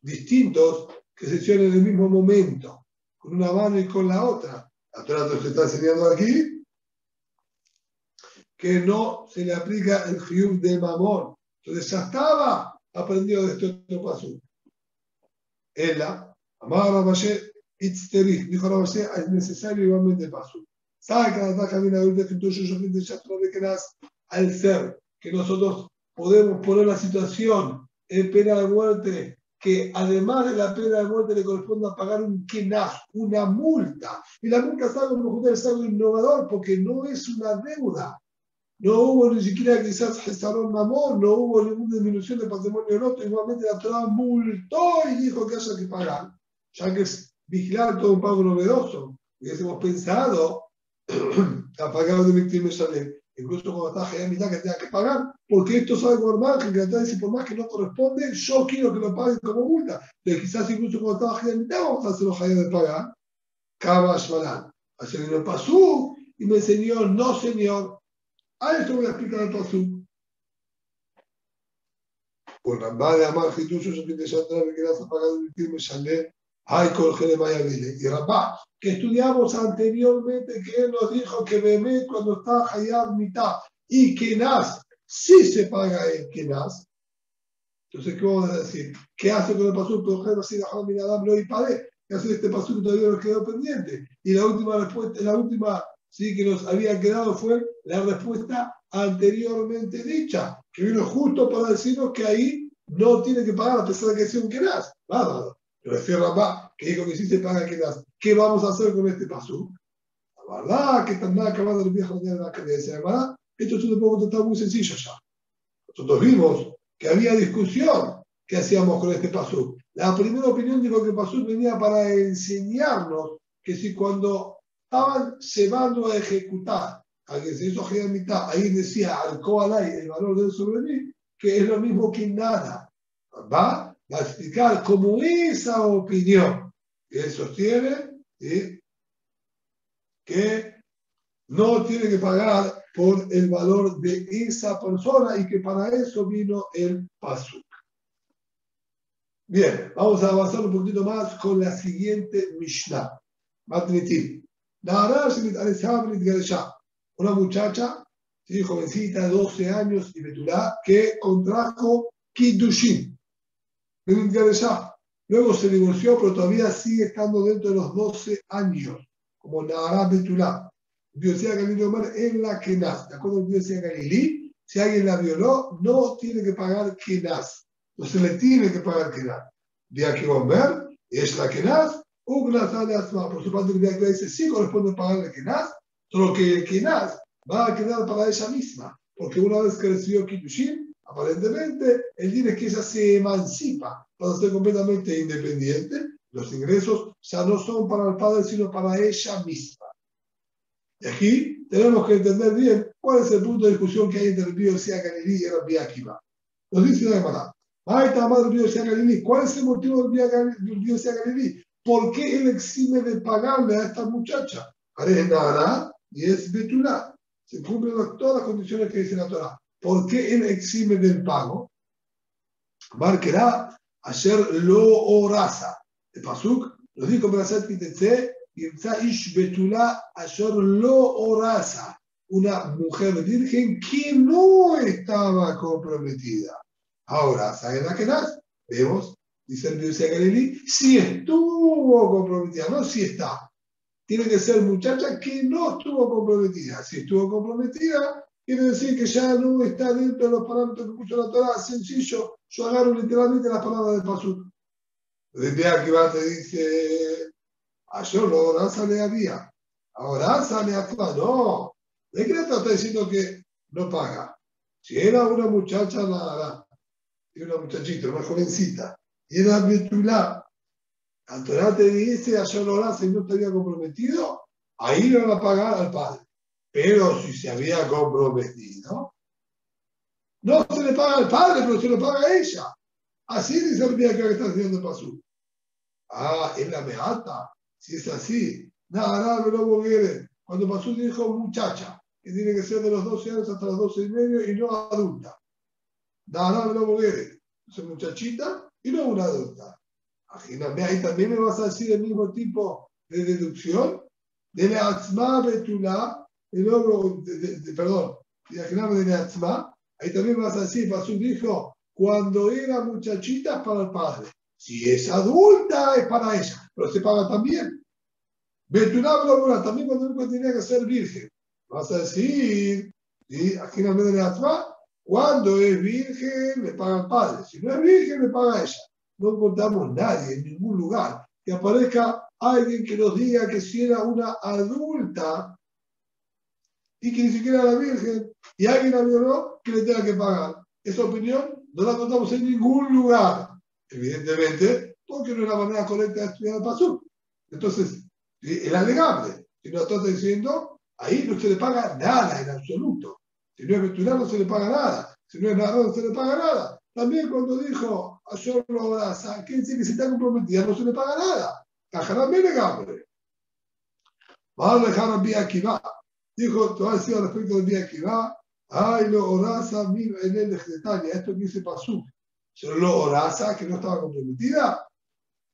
distintos que se hicieron en el mismo momento, con una mano y con la otra. La Torah nos está enseñando aquí que no se le aplica el jiyub de mamón. Entonces ya estaba aprendido de este otro paso. Ella, amaba a Ramashe, Itzterich, dijo Ramashe, es necesario igualmente paso. ¿Sabe que la taja viene adulta que entonces yo de Yatro de Kenas al ser que nosotros podemos poner la situación en pena de muerte, que además de la pena de muerte le corresponde pagar un kenas, una multa? Y la multa es algo innovador porque no es una deuda. No hubo ni siquiera quizás Gesarón Mamón, no hubo ninguna disminución de patrimonio roto. Igualmente la Torah multó y dijo que haya que pagar, ya que es vigilar todo un pago novedoso. Y hemos pensado Apagado de Miktim Shalem. Incluso cuando está Hayam mitad que tenga que pagar, porque esto es algo normal, que la dice por más que no corresponde, yo quiero que lo paguen como multa. Pero quizás incluso cuando estaba Hayam mitad vamos a hacer los Hayam de pagar. Kaba Shmalan. Ayer vino el Pasú y me enseñó, no señor. A esto voy a explicar el Pasú. Por Rambá de Amar Hitucho, yo te ya que las apagado de Miktim Shalem. Ay, Colgele Mayavile. Y Rambá, que estudiamos anteriormente, que él nos dijo que Bemet cuando está Hayab mitad y Kenaz, sí se paga el Kenaz. Entonces, ¿qué vamos a decir? ¿Qué hace con el pasú? Colgele así dejado Minadam lo y pagué. ¿Qué hace este pasú que todavía nos quedó pendiente? Y la última respuesta, la última sí que nos había quedado fue la respuesta anteriormente dicha, que vino justo para decirnos que ahí no tiene que pagar a pesar de que sea un Kenaz. Bárbaro. Pero decía Rambá, que dijo que sí se paga el Kenaz. ¿Qué vamos a hacer con este pasú? La verdad que están nada acabando el viejo de la cabeza. La verdad, esto es un poco está muy sencillo ya. Nosotros vimos que había discusión que hacíamos con este pasú. La primera opinión dijo que el pasú venía para enseñarnos que si cuando estaban llevando a ejecutar a que se hizo a mitad, ahí decía al Koalai el valor del sobre mí, que es lo mismo que nada. Va a explicar cómo esa opinión que él sostiene, ¿sí?, que no tiene que pagar por el valor de esa persona y que para eso vino el pasuk. Bien, vamos a avanzar un poquito más con la siguiente Mishnah. Matnitim. Una muchacha, ¿sí?, jovencita, 12 años y betulá, que contrajo Kiddushin. Luego se divorció, pero todavía sigue estando dentro de los 12 años, como Nahara Betulá. Biosía Galilí Omar en la Kenaz. ¿De acuerdo con Biosía Galilí? Si alguien la violó, no tiene que pagar Kenaz. No se le tiene que pagar Kenaz. De aquí Omer, es la Kenaz, por su parte, el Biosía dice, sí corresponde pagarle Kenaz, solo que el Kenaz va a quedar para ella misma, porque una vez que recibió Kiddushin, aparentemente, el din es que ella se emancipa para ser completamente independiente. Los ingresos ya no son para el padre, sino para ella misma. Y aquí tenemos que entender bien cuál es el punto de discusión que hay entre el Biosía Galilí y el Rabbi Akiva. Nos dice la Gemara, ¿cuál es el motivo del Biosía Galilí? ¿Por qué él exime de pagarle a esta muchacha? Es Nahara y es Betulá. Se cumplen todas las condiciones que dice la Torah. ¿Por qué él exime del pago? Marquerá ayer lo oraza. El pasuk lo dijo para hacer Pitetse, y ish betulá ayer lo oraza. Una mujer virgen que no estaba comprometida. Ahora, ¿saben la que das? Vemos, dice el Biosía Galilí, si estuvo comprometida, no si está. Tiene que ser muchacha que no estuvo comprometida. Si estuvo comprometida, quiere decir que ya no está dentro de los parámetros que puso la Torah. Sencillo, yo agarro literalmente las palabras del pasuk. Desde aquí va, te dice, yo no, ahora sale a día. Ahora sale a toda. No. ¿De qué está diciendo que no paga? Si era una muchacha, nada, era una muchachita, una jovencita, y era betulá, la Torah te dice, ayer lo harás y no te había comprometido, ahí le van a pagar al padre. Pero si se había comprometido, no se le paga al padre, pero se lo paga a ella. Así dice el día que está haciendo el pasú. Es la meata. Si es así, nada, no boguere. Cuando pasú dijo muchacha, que tiene que ser de los 12 años hasta los 12 y medio y no adulta. Nada, no boguere. Es muchachita y no una adulta. Imagínate, ahí también me vas a decir el mismo tipo de deducción de la atzma betulá, perdón, de la atzma, ahí también me vas a decir, Pasú dijo, cuando era muchachita es para el padre, si es adulta es para ella, pero se paga también. Betulá, también cuando uno tenía que ser virgen, vas a decir, ¿sí?, aquí de la atzma, cuando es virgen le paga al padre, si no es virgen le paga a ella. No encontramos nadie en ningún lugar que aparezca alguien que nos diga que si era una adulta y que ni siquiera era virgen y alguien la violó, que le tenga que pagar. Esa opinión no la encontramos en ningún lugar, evidentemente, porque no es la manera correcta de estudiar el pasuk. Entonces, es alegable. Si no está diciendo ahí no se le paga nada en absoluto. Si no es Betulá, no se le paga nada. Si no es nada, no se le paga nada. También cuando dijo a Solo Brasa, que dice que si está comprometida, no se le paga nada. Cajarán bien gambre. Vamos a dejar a Bía Akiva. Dijo, te va a decir al respecto de Bía Akiva, ay, lo Orasa, mil en el Ejdetania, esto que dice Pasú. Solo lo Orasa, que no estaba comprometida,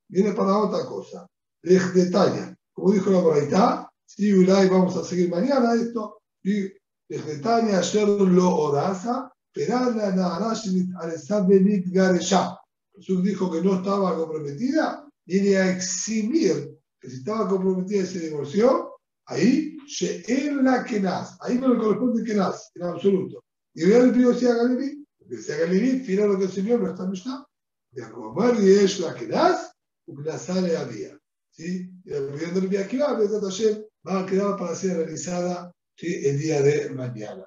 viene para otra cosa. Ejtetania, como dijo la Braitá, si Ulay vamos a seguir mañana esto, y Ejtetania, ayer lo Orasa, Perana Naharashinit Aresabenit Garesha. Jesús dijo que no estaba comprometida, viene a eximir que si estaba comprometida y se divorció, ahí She'en la Kenaz, ahí no le corresponde Kenaz, en absoluto. Y vean el pido si a Galilí, porque si a Galilí, fíjate lo que el Señor no está en Mishnah, de Akomar y es la Kenaz, Uknazale había. ¿Sí? Y la pidiendo el día que va a quedar para ser realizada, ¿sí?, el día de mañana.